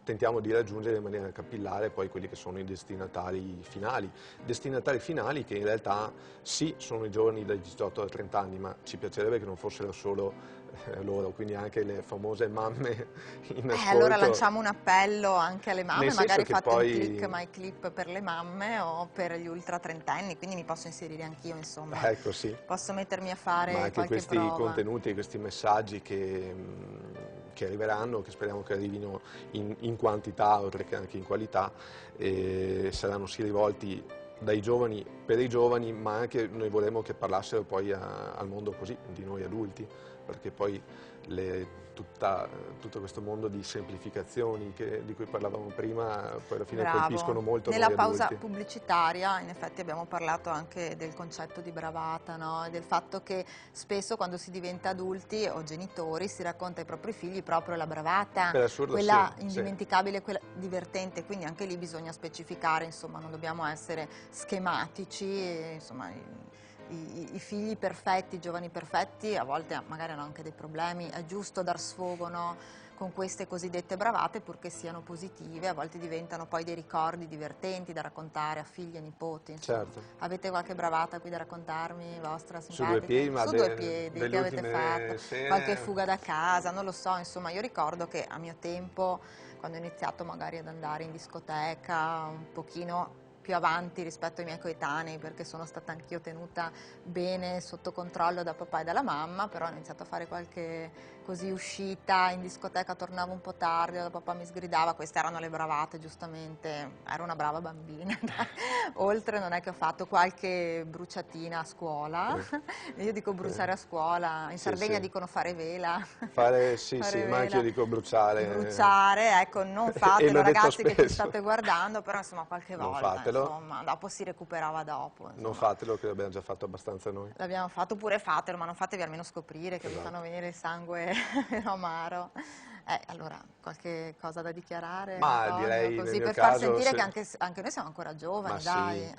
S4: tentiamo di raggiungere in maniera capillare poi quelli che sono i destinatari finali che in realtà sì sono i giovani dai 18 ai 30 anni, ma ci piacerebbe che non fossero solo loro, quindi anche le famose mamme in ascolto.
S2: Allora lanciamo un appello anche alle mamme, magari fate
S4: poi...
S2: un Click My Clip per le mamme o per gli ultra trentenni, quindi mi posso inserire anch'io, insomma.
S4: Ecco, sì.
S2: Posso mettermi a fare
S4: ma anche
S2: qualche
S4: questi
S2: prova.
S4: contenuti, questi messaggi che arriveranno, che speriamo che arrivino in quantità oltre che anche in qualità, saranno sì rivolti dai giovani per i giovani, ma anche noi vorremmo che parlassero poi al mondo così, di noi adulti, perché poi tutto questo mondo di semplificazioni di cui parlavamo prima, poi alla fine colpiscono molto
S2: Nella
S4: noi
S2: pausa
S4: adulti.
S2: pubblicitaria in effetti abbiamo parlato anche del concetto di bravata, no? E del fatto che spesso quando si diventa adulti o genitori si racconta ai propri figli proprio la bravata, quella indimenticabile, quella divertente, quindi anche lì bisogna specificare, insomma, non dobbiamo essere schematici, insomma, i figli perfetti, i giovani perfetti a volte magari hanno anche dei problemi, è giusto dar sfogo, no, con queste cosiddette bravate purché siano positive, a volte diventano poi dei ricordi divertenti da raccontare a figli e nipoti.
S4: Certo.
S2: Avete qualche bravata qui da raccontarmi, vostra simpatica?
S4: Su due piedi, ma
S2: su due piedi, che avete fatto? Qualche fuga da casa, non lo so, insomma io ricordo che a mio tempo, quando ho iniziato magari ad andare in discoteca un pochino più avanti rispetto ai miei coetanei, perché sono stata anch'io tenuta bene sotto controllo da papà e dalla mamma, però ho iniziato a fare qualche così uscita in discoteca, tornavo un po' tardi, da papà mi sgridava, queste erano le bravate, giustamente, ero una brava bambina. Oltre non è che ho fatto qualche bruciatina a scuola, io dico bruciare a scuola, in Sardegna dicono fare vela.
S4: Fare
S2: vela.
S4: ma anche io dico bruciare.
S2: Bruciare, ecco, non fatelo ragazzi che ci state guardando, però insomma qualche volta. Insomma, dopo si recuperava dopo. Insomma.
S4: Non fatelo, che l'abbiamo già fatto abbastanza noi.
S2: L'abbiamo fatto, pure fatelo, ma non fatevi almeno scoprire che vi fanno venire il sangue amaro. Allora, qualche cosa da dichiarare?
S4: Ma
S2: Antonio,
S4: direi
S2: così,
S4: nel mio
S2: per far
S4: caso,
S2: sentire che anche noi siamo ancora giovani, dai.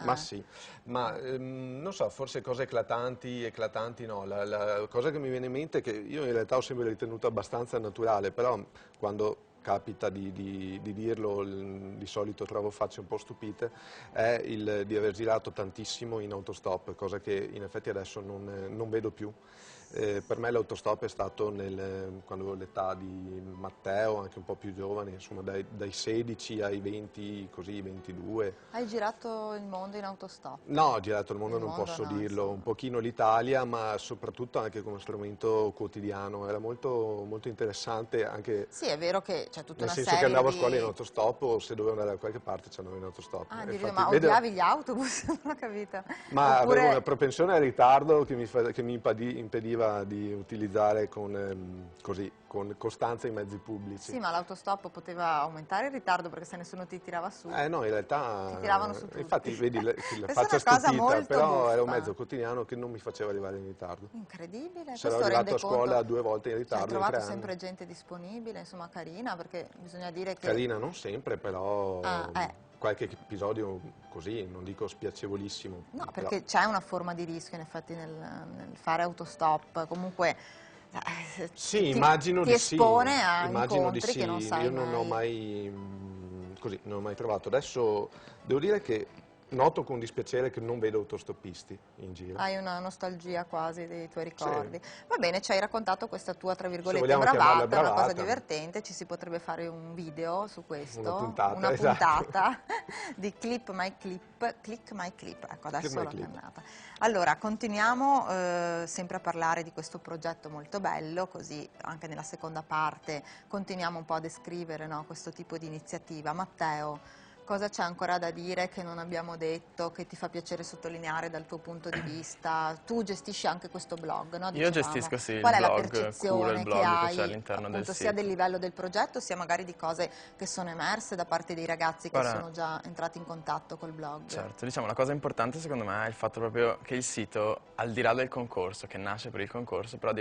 S4: Ma non so, forse cose eclatanti no. La cosa che mi viene in mente, che io in realtà ho sempre ritenuto abbastanza naturale, però quando capita di dirlo, di solito trovo facce un po' stupite, è di aver girato tantissimo in autostop, cosa che in effetti adesso non vedo più. Per me l'autostop è stato quando avevo l'età di Matteo, anche un po' più giovane, insomma dai 16 ai 20, così 22.
S2: Hai girato il mondo in autostop?
S4: No, ho girato il mondo, non posso dirlo,
S2: insomma.
S4: un pochino l'Italia, ma soprattutto anche come strumento quotidiano, era molto, molto interessante anche...
S2: Sì, è vero che c'è tutta una serie
S4: nel senso che andavo a scuola in autostop o se dovevo andare da qualche parte ci andavo in autostop.
S2: Infatti, ma odiavi gli autobus? Non ho capito.
S4: Ma avevo una propensione al ritardo che mi impediva di utilizzare con costanza i mezzi pubblici.
S2: Sì, ma l'autostop poteva aumentare il ritardo perché se nessuno ti tirava su.
S4: No, in realtà...
S2: Ti tiravano su tutti.
S4: Infatti, vedi la faccia stupita, però era un mezzo quotidiano che non mi faceva arrivare in ritardo.
S2: Incredibile.
S4: Sarò arrivato a scuola 2 volte in ritardo.
S2: Hai trovato sempre gente disponibile, insomma carina, perché bisogna dire che...
S4: Carina non sempre, però... qualche episodio così, non dico spiacevolissimo.
S2: No,
S4: però-
S2: perché c'è una forma di rischio in effetti nel fare autostop, comunque
S4: Sì, immagino
S2: ti
S4: di sì.
S2: espone a
S4: Immagino di
S2: incontri
S4: sì.
S2: che non sai
S4: Io non ho mai, così, non ho mai provato. Adesso devo dire che noto con dispiacere che non vedo autostoppisti in giro.
S2: Hai una nostalgia quasi dei tuoi
S4: Sì.
S2: ricordi. Va bene, ci hai raccontato questa tua, tra virgolette,
S4: vogliamo chiamarla
S2: bravata, una cosa
S4: bravata.
S2: divertente, ci si potrebbe fare un video su questo,
S4: Una puntata,
S2: una
S4: esatto.
S2: puntata di Click My Clip, ecco adesso
S4: My
S2: l'ho
S4: Clip.
S2: chiamata. Allora, continuiamo sempre a parlare di questo progetto molto bello, così anche nella seconda parte continuiamo un po' a descrivere, no, questo tipo di iniziativa. Matteo, cosa c'è ancora da dire che non abbiamo detto, che ti fa piacere sottolineare dal tuo punto di vista? Tu gestisci anche questo blog, no?
S3: Io
S2: Dicevamo.
S3: gestisco sì il
S2: Qual è la
S3: blog, curo
S2: percezione
S3: il
S2: che
S3: blog che
S2: hai
S3: c'è all'interno del
S2: appunto, sia
S3: sito.
S2: del livello del progetto, sia magari di cose che sono emerse da parte dei ragazzi che
S3: Guarda,
S2: sono già entrati in contatto col blog?
S3: certo, diciamo la cosa importante secondo me è il fatto proprio che il sito, al di là del concorso, che nasce per il concorso, però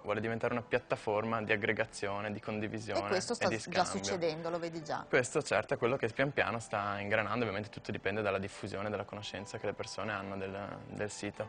S3: vuole diventare una piattaforma di aggregazione, di condivisione
S2: E questo
S3: e
S2: sta
S3: di
S2: già
S3: scambio.
S2: succedendo, lo vedi già.
S3: Questo certo è quello che pian piano sta ingranando, ovviamente tutto dipende dalla diffusione, dalla conoscenza che le persone hanno del sito.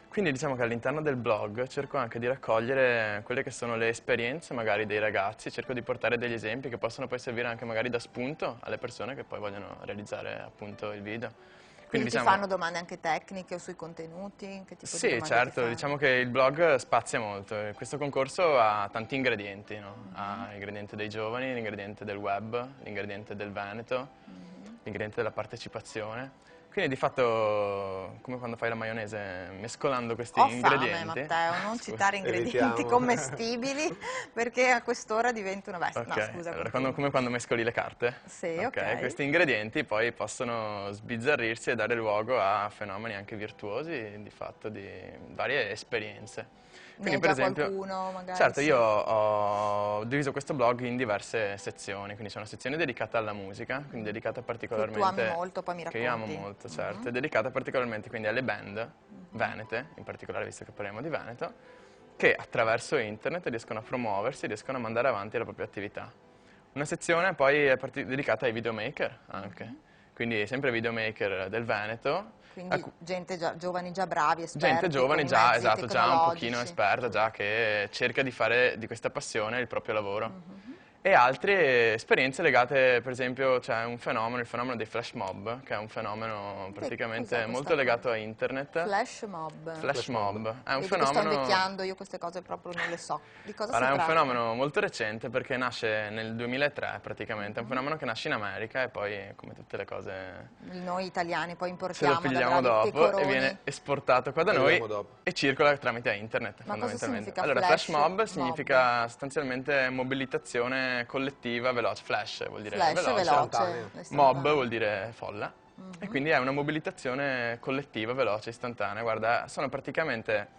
S3: Quindi diciamo che all'interno del blog cerco anche di raccogliere quelle che sono le esperienze magari dei ragazzi, cerco di portare degli esempi che possono poi servire anche magari da spunto alle persone che poi vogliono realizzare appunto il video.
S2: Quindi
S3: diciamo,
S2: ti fanno domande anche tecniche o sui contenuti? Che tipo di
S3: sì,
S2: domande ti
S3: certo,
S2: fanno?
S3: diciamo che il blog spazia molto. Questo concorso ha tanti ingredienti, no? Ha l'ingrediente dei giovani, l'ingrediente del web, l'ingrediente del Veneto, l'ingrediente della partecipazione. Quindi di fatto, come quando fai la maionese, mescolando questi
S2: Ho fame,
S3: ingredienti...
S2: Matteo, non
S3: Scusa.
S2: citare ingredienti
S4: Evitiamo.
S2: commestibili perché a quest'ora diventa una bestia.
S3: Ok,
S2: No, scusa,
S3: allora,
S2: continua.
S3: come quando mescoli le carte.
S2: Sì, ok.
S3: Questi ingredienti poi possono sbizzarrirsi e dare luogo a fenomeni anche virtuosi, di fatto, di varie esperienze.
S2: Ne hai già qualcuno, magari?
S3: Certo,
S2: Sì.
S3: io ho diviso questo blog in diverse sezioni, quindi c'è una sezione dedicata alla musica, quindi dedicata particolarmente...
S2: Che tu ami molto, poi mi
S3: Che io amo
S2: racconti.
S3: molto, certo, è dedicata particolarmente quindi alle band venete, in particolare visto che parliamo di Veneto, che attraverso internet riescono a promuoversi, riescono a mandare avanti la propria attività. Una sezione poi è dedicata ai videomaker anche, quindi sempre videomaker del Veneto.
S2: Quindi gente giovani già bravi, esperti,
S3: Gente giovane
S2: con i
S3: già,
S2: mezzi
S3: esatto, già un
S2: tecnologici.
S3: pochino esperta, già che cerca di fare di questa passione il proprio lavoro. E altre esperienze legate, per esempio, c'è un fenomeno, il fenomeno dei flash mob, che è un fenomeno praticamente
S2: cos'è
S3: molto
S2: questa
S3: legato a internet.
S2: Flash mob.
S3: Flash mob è un
S2: Vedi che sto
S3: fenomeno...
S2: invecchiando, io queste cose proprio non le so. Di cosa
S3: Allora,
S2: si
S3: è un
S2: tratta?
S3: fenomeno molto recente perché nasce nel 2003 praticamente, è un fenomeno che nasce in America e poi, come tutte le cose,
S2: Noi italiani poi
S3: se
S2: importiamo
S3: lo
S2: da
S3: pigliamo
S2: bravi
S3: dopo e
S2: pecoroni.
S3: viene esportato qua da noi
S4: Arriviamo dopo.
S3: e circola tramite internet
S2: Ma cosa
S3: fondamentalmente.
S2: significa
S3: Allora,
S2: flash
S3: flash mob
S2: mob?
S3: significa sostanzialmente mobilitazione collettiva veloce, flash vuol dire
S2: Flash
S3: veloce,
S4: istantaneo.
S2: veloce.
S3: mob vuol dire folla. E quindi è una mobilitazione collettiva, veloce, istantanea. Guarda, sono praticamente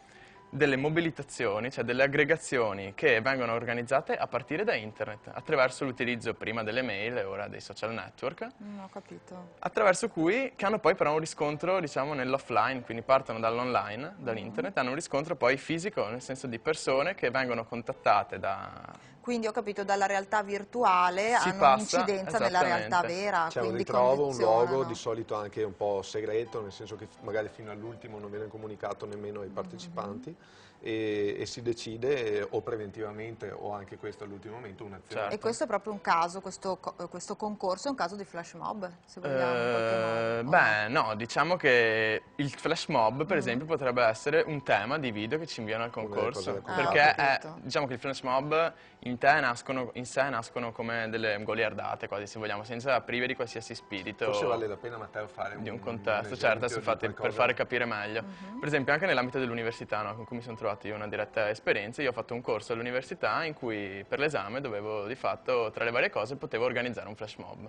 S3: delle mobilitazioni, cioè delle aggregazioni che vengono organizzate a partire da internet, attraverso l'utilizzo prima delle mail e ora dei social network,
S2: Ho capito.
S3: attraverso cui, che hanno poi però un riscontro, diciamo, nell'offline, quindi partono dall'online, dall'internet, hanno un riscontro poi fisico, nel senso di persone che vengono contattate da...
S2: Quindi ho capito, dalla realtà virtuale
S3: Si
S2: hanno
S3: passa,
S2: un'incidenza nella realtà
S3: esattamente.
S2: vera,
S4: C'è un
S2: quindi
S4: ritrovo, un luogo,
S2: condizionano.
S4: di solito anche un po' segreto, nel senso che magari fino all'ultimo non viene comunicato nemmeno ai partecipanti e si decide o preventivamente o anche questo all'ultimo momento un'azione.
S3: Certo.
S2: E questo è proprio un caso, questo concorso è un caso di flash mob, se vogliamo in qualche modo.
S3: Beh, no, diciamo che il flash mob, per esempio, potrebbe essere un tema di video che ci inviano al
S4: delle
S3: concorso.
S4: cose da
S3: Perché
S2: ho capito.
S3: diciamo che il flash mob in sé nascono come delle goliardate, quasi se vogliamo, senza prive di qualsiasi spirito.
S4: Forse vale la pena, Matteo, fare
S3: Di un contesto,
S4: esempio
S3: certo, adesso
S4: di
S3: infatti per
S4: qualcosa-
S3: fare capire meglio. Per esempio anche nell'ambito dell'università, no, con cui mi sono trovato io una diretta esperienza, io ho fatto un corso all'università in cui per l'esame dovevo di fatto, tra le varie cose, potevo organizzare un flash mob,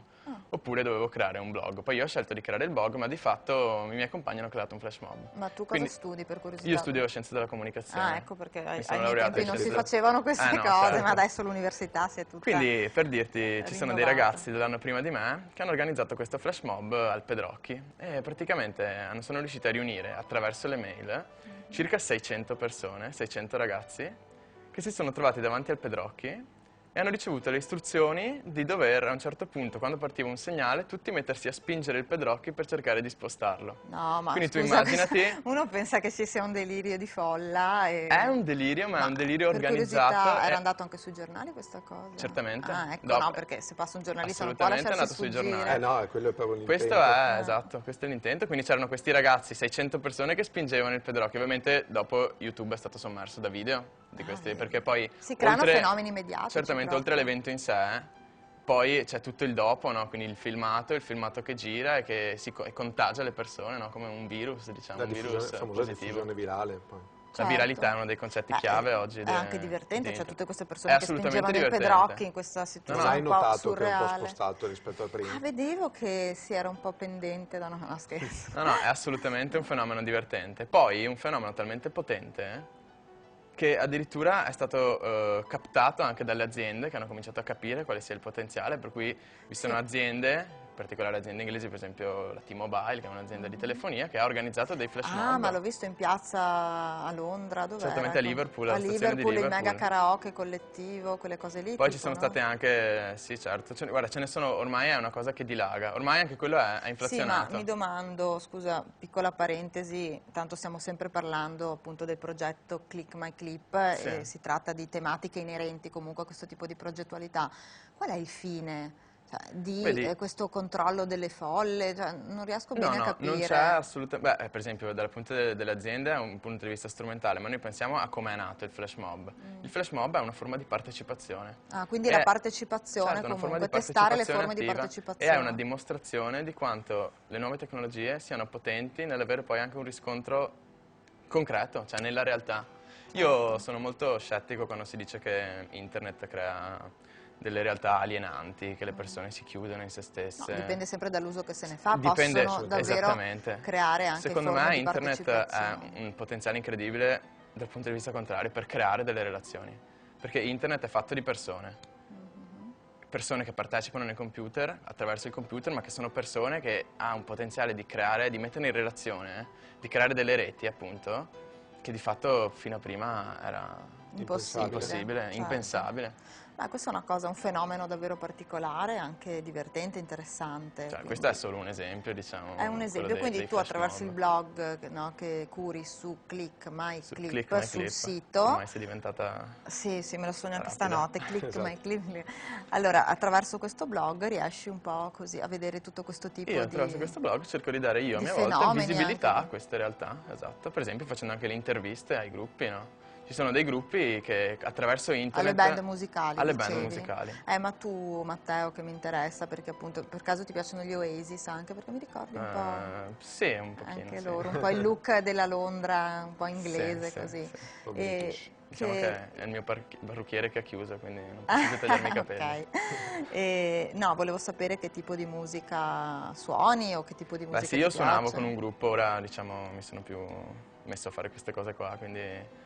S3: oppure dovevo creare un blog. Poi io ho scelto di creare il blog, ma di fatto i miei compagni hanno creato un flash mob.
S2: Ma tu cosa
S3: Quindi
S2: studi per curiosità?
S3: Io studio scienze della comunicazione.
S2: Ah, ecco perché
S3: Mi
S2: ai
S3: sono
S2: miei
S3: laureato
S2: tempi
S3: in
S2: non si
S3: scienze-
S2: facevano queste
S3: no,
S2: cose,
S3: certo.
S2: ma adesso l'università si è tutta...
S3: Quindi, per dirti, ci sono dei
S2: rinnovata.
S3: ragazzi dell'anno prima di me che hanno organizzato questo flash mob al Pedrocchi e praticamente sono riusciti a riunire attraverso le mail circa 600 persone, 600 ragazzi, che si sono trovati davanti al Pedrocchi e hanno ricevuto le istruzioni di dover a un certo punto, quando partiva un segnale, tutti mettersi a spingere il pedrocchi per cercare di spostarlo.
S2: No, ma
S3: Quindi tu
S2: scusa,
S3: immaginati,
S2: uno pensa che ci sia un delirio di folla.
S3: è un delirio, ma è un delirio
S2: Per
S3: organizzato.
S2: curiosità,
S3: e-
S2: era andato anche sui giornali questa cosa?
S3: Certamente.
S2: Ah, ecco,
S3: Dopo-
S2: no, perché se passa un giornalista non può
S3: Assolutamente è
S2: lasciarsi
S3: andato sui
S2: sfuggire.
S3: giornali.
S4: No, quello è proprio l'intento.
S3: Questo è, esatto, questo è l'intento, quindi c'erano questi ragazzi, 600 persone che spingevano il pedrocchio, ovviamente dopo YouTube è stato sommerso da video di questi,
S2: vedi.
S3: perché poi
S2: Si creano
S3: oltre-
S2: fenomeni mediatici
S3: certamente oltre
S2: proprio.
S3: all'evento in sé, poi c'è tutto il dopo, no? Quindi il filmato che gira e che e contagia le persone, no? Come un virus, diciamo,
S4: La
S3: un virus
S4: famosa
S3: positivo.
S4: diffusione virale. Poi.
S3: La
S2: Certo.
S3: viralità è uno dei concetti chiave oggi.
S2: È anche divertente,
S3: di
S2: cioè
S3: internet.
S2: tutte queste
S3: È
S2: persone che
S3: assolutamente
S2: spingevano il
S3: divertente.
S2: pedrocchi in questa
S4: Non
S2: situazione
S4: hai
S2: un po'
S4: notato che è un po'
S2: surreale.
S4: spostato rispetto a prima?
S2: Ah, vedevo che si era un po' pendente da no, scherzo.
S3: No, è assolutamente un fenomeno divertente. Poi un fenomeno talmente potente che addirittura è stato captato anche dalle aziende che hanno cominciato a capire quale sia il potenziale, per cui vi sono aziende, in particolare aziende inglesi, per esempio la T-Mobile, che è un'azienda di telefonia, che ha organizzato dei flash
S2: Ah,
S3: mob.
S2: ma l'ho visto in piazza a Londra, dov'era?
S3: Certamente a Liverpool, alla
S2: a
S3: stazione di
S2: Liverpool, il
S3: Liverpool.
S2: mega karaoke collettivo, quelle cose lì.
S3: Poi
S2: tipo,
S3: ci sono
S2: no?
S3: state anche, sì certo, guarda ce ne sono, ormai è una cosa che dilaga, ormai anche quello è
S2: Sì, ma
S3: inflazionato.
S2: mi domando, scusa, piccola parentesi, tanto stiamo sempre parlando appunto del progetto Click My Clip
S3: Sì.
S2: e si tratta di tematiche inerenti comunque a questo tipo di progettualità. Qual è il fine? Cioè, di
S3: Vedi-
S2: questo controllo delle folle? Cioè, non riesco bene a
S3: No,
S2: capire.
S3: non c'è assolutamente, per esempio dal punto delle aziende è un punto di vista strumentale, ma noi pensiamo a come è nato il flash mob. Il flash mob è una forma di partecipazione.
S2: Ah, quindi
S3: È-
S2: la partecipazione
S3: certo, una forma
S2: comunque,
S3: di
S2: testare le
S3: partecipazione
S2: forme di
S3: attiva
S2: partecipazione.
S3: e è una dimostrazione di quanto le nuove tecnologie siano potenti nell'avere poi anche un riscontro concreto, cioè nella realtà. Io sono molto scettico quando si dice che internet crea delle realtà alienanti, che le persone si chiudono in se
S2: No,
S3: stesse.
S2: dipende sempre dall'uso che se ne fa,
S3: Dipende,
S2: possono davvero
S3: esattamente.
S2: creare anche
S3: Secondo
S2: forme
S3: me
S2: di
S3: internet è
S2: partecipazione.
S3: un potenziale incredibile dal punto di vista contrario per creare delle relazioni, perché internet è fatto di persone. Persone che partecipano nei computer, attraverso il computer, ma che sono persone che hanno un potenziale di creare, di mettere in relazione, di creare delle reti, appunto, che di fatto fino a prima era impossibile,
S2: certo.
S3: impensabile.
S2: Ma questa è una cosa, un fenomeno davvero particolare, anche divertente, interessante.
S3: Cioè,
S2: quindi
S3: questo è solo un esempio, diciamo.
S2: è un
S3: quello
S2: esempio, quindi
S3: dei
S2: tu
S3: flash
S2: attraverso
S3: mob.
S2: il blog no, che curi su Click My
S3: Su
S2: Clip,
S3: Click My
S2: sul
S3: Clip,
S2: sito.
S3: ormai sei diventata...
S2: Sì, me lo sogno anche
S3: rapida.
S2: stanotte, Click
S4: Esatto.
S2: My Clip. Allora, attraverso questo blog riesci un po' così a vedere tutto questo tipo
S3: Io
S2: di...
S3: attraverso questo blog cerco di dare io a
S2: di
S3: mia volta
S2: fenomeni
S3: visibilità
S2: anche.
S3: a queste realtà, esatto. Per esempio facendo anche le interviste ai gruppi, no? Ci sono dei gruppi che attraverso internet...
S2: Alle band musicali,
S3: Alle band
S2: dicevi.
S3: musicali.
S2: Ma tu, Matteo, che mi interessa, perché appunto, per caso ti piacciono gli Oasis anche? Perché mi ricordi un po'...
S3: Sì, un pochino,
S2: Anche
S3: sì.
S2: loro, un po' il look della Londra, un po' inglese
S3: Sì,
S2: così.
S3: sì.
S4: Un po'
S2: E
S4: british.
S3: Diciamo che è il mio parrucchiere che ha chiuso, quindi non posso più tagliarmi i capelli.
S2: Ok. No, volevo sapere che tipo di musica suoni o che tipo di musica
S3: Beh sì, io
S2: ti
S3: suonavo
S2: piace.
S3: con un gruppo, ora diciamo mi sono più messo a fare queste cose qua, quindi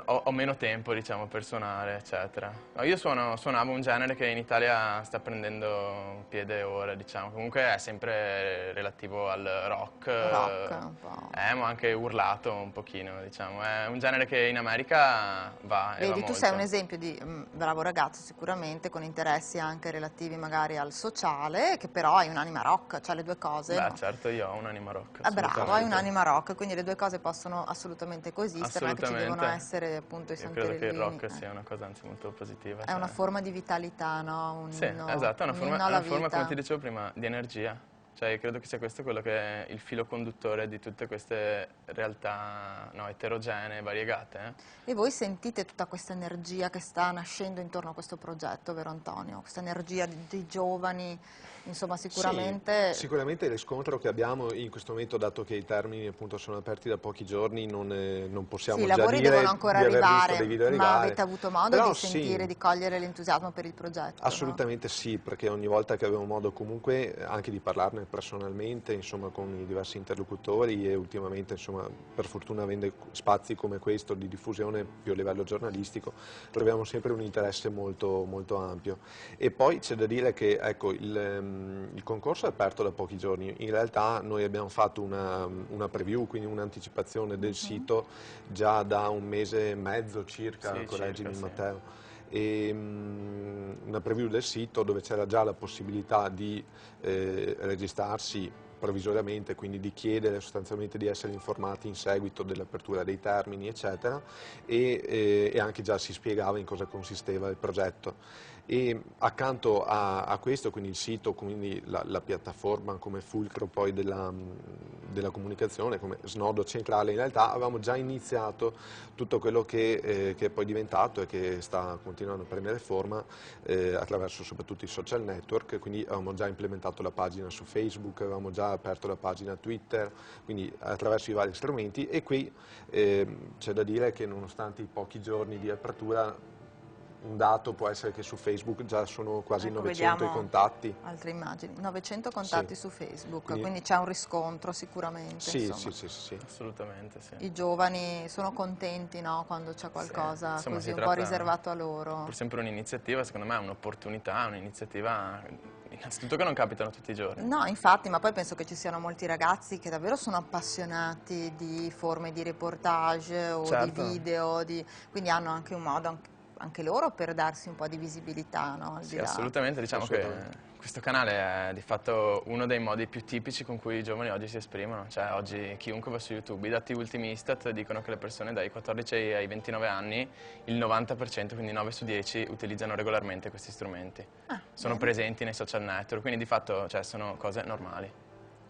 S3: ho meno tempo diciamo per suonare, eccetera. No, io suonavo un genere che in Italia sta prendendo piede ora, diciamo, comunque è sempre relativo al rock,
S2: Rock, un po'.
S3: ma anche urlato un pochino, diciamo. È un genere che in America va e va
S2: Vedi, tu
S3: molto.
S2: sei un esempio di bravo ragazzo sicuramente, con interessi anche relativi magari al sociale, che però hai un'anima rock, cioè le due cose.
S3: Beh,
S2: no?
S3: certo, io ho un'anima rock.
S2: Ah, bravo, hai
S3: assolutamente.
S2: un'anima rock, quindi le due cose possono assolutamente coesistere, non è che ci devono
S3: Assolutamente.
S2: essere appunto i
S3: Io credo che il
S2: santerellini.
S3: rock sia una cosa anzi molto positiva.
S2: È una forma di vitalità, no? Un
S3: Sì,
S2: inno-
S3: esatto, è una
S2: un
S3: forma,
S2: inno
S3: è
S2: alla
S3: una forma, come
S2: vita.
S3: ti dicevo prima, di energia. Cioè, io credo che sia questo quello che è il filo conduttore di tutte queste realtà eterogenee, variegate.
S2: E voi sentite tutta questa energia che sta nascendo intorno a questo progetto, vero Antonio? Questa energia di giovani, insomma sicuramente...
S4: Sì, sicuramente il riscontro che abbiamo in questo momento, dato che i termini appunto sono aperti da pochi giorni, non possiamo
S2: Sì, i
S4: già
S2: lavori
S4: dire
S2: devono ancora
S4: di aver visto
S2: arrivare,
S4: dei video
S2: ma
S4: arrivare.
S2: avete avuto modo
S4: Però
S2: di sentire,
S4: sì,
S2: di cogliere l'entusiasmo per il progetto? no?
S4: assolutamente sì, perché ogni volta che avevo modo comunque anche di parlarne personalmente, insomma, con i diversi interlocutori e ultimamente, insomma, per fortuna avendo spazi come questo di diffusione più a livello giornalistico, troviamo sempre un interesse molto, molto ampio. E poi c'è da dire che ecco, il concorso è aperto da pochi giorni, in realtà noi abbiamo fatto una preview, quindi un'anticipazione del sito già da un mese e mezzo circa,
S3: Sì,
S4: correggimi
S3: circa, sì.
S4: Matteo. e una preview del sito dove c'era già la possibilità di registrarsi provvisoriamente, quindi di chiedere sostanzialmente di essere informati in seguito dell'apertura dei termini, eccetera, e anche già si spiegava in cosa consisteva il progetto. E accanto a questo, quindi il sito, quindi la piattaforma come fulcro poi della comunicazione, come snodo centrale, in realtà avevamo già iniziato tutto quello che è poi diventato e che sta continuando a prendere forma attraverso soprattutto i social network, quindi avevamo già implementato la pagina su Facebook, avevamo già aperto la pagina Twitter, quindi attraverso i vari strumenti, e qui c'è da dire che nonostante i pochi giorni di apertura, un dato può essere che su Facebook già sono quasi
S2: Ecco,
S4: 900 i contatti.
S2: altre immagini, 900 contatti
S4: Sì.
S2: su Facebook, quindi c'è un riscontro sicuramente.
S4: Sì,
S2: insomma.
S4: sì.
S3: Assolutamente, sì.
S2: I giovani sono contenti, no, quando c'è qualcosa
S3: Insomma,
S2: così
S3: si
S2: un po'
S3: tratta
S2: riservato a loro.
S3: pur sempre un'iniziativa, secondo me è un'opportunità, un'iniziativa innanzitutto che non capitano tutti i giorni.
S2: No, infatti, ma poi penso che ci siano molti ragazzi che davvero sono appassionati di forme di reportage o
S3: Certo.
S2: di video, quindi hanno anche un modo anche loro per darsi un po' di visibilità, no? Al di
S3: Sì,
S2: là.
S3: assolutamente, diciamo
S4: Assolutamente.
S3: che questo canale è di fatto uno dei modi più tipici con cui i giovani oggi si esprimono, cioè oggi chiunque va su YouTube, i dati ultimi Istat dicono che le persone dai 14 ai 29 anni, il 90%, quindi 9 su 10, utilizzano regolarmente questi strumenti. Sono
S2: bene.
S3: presenti nei social network, quindi di fatto cioè, sono cose normali,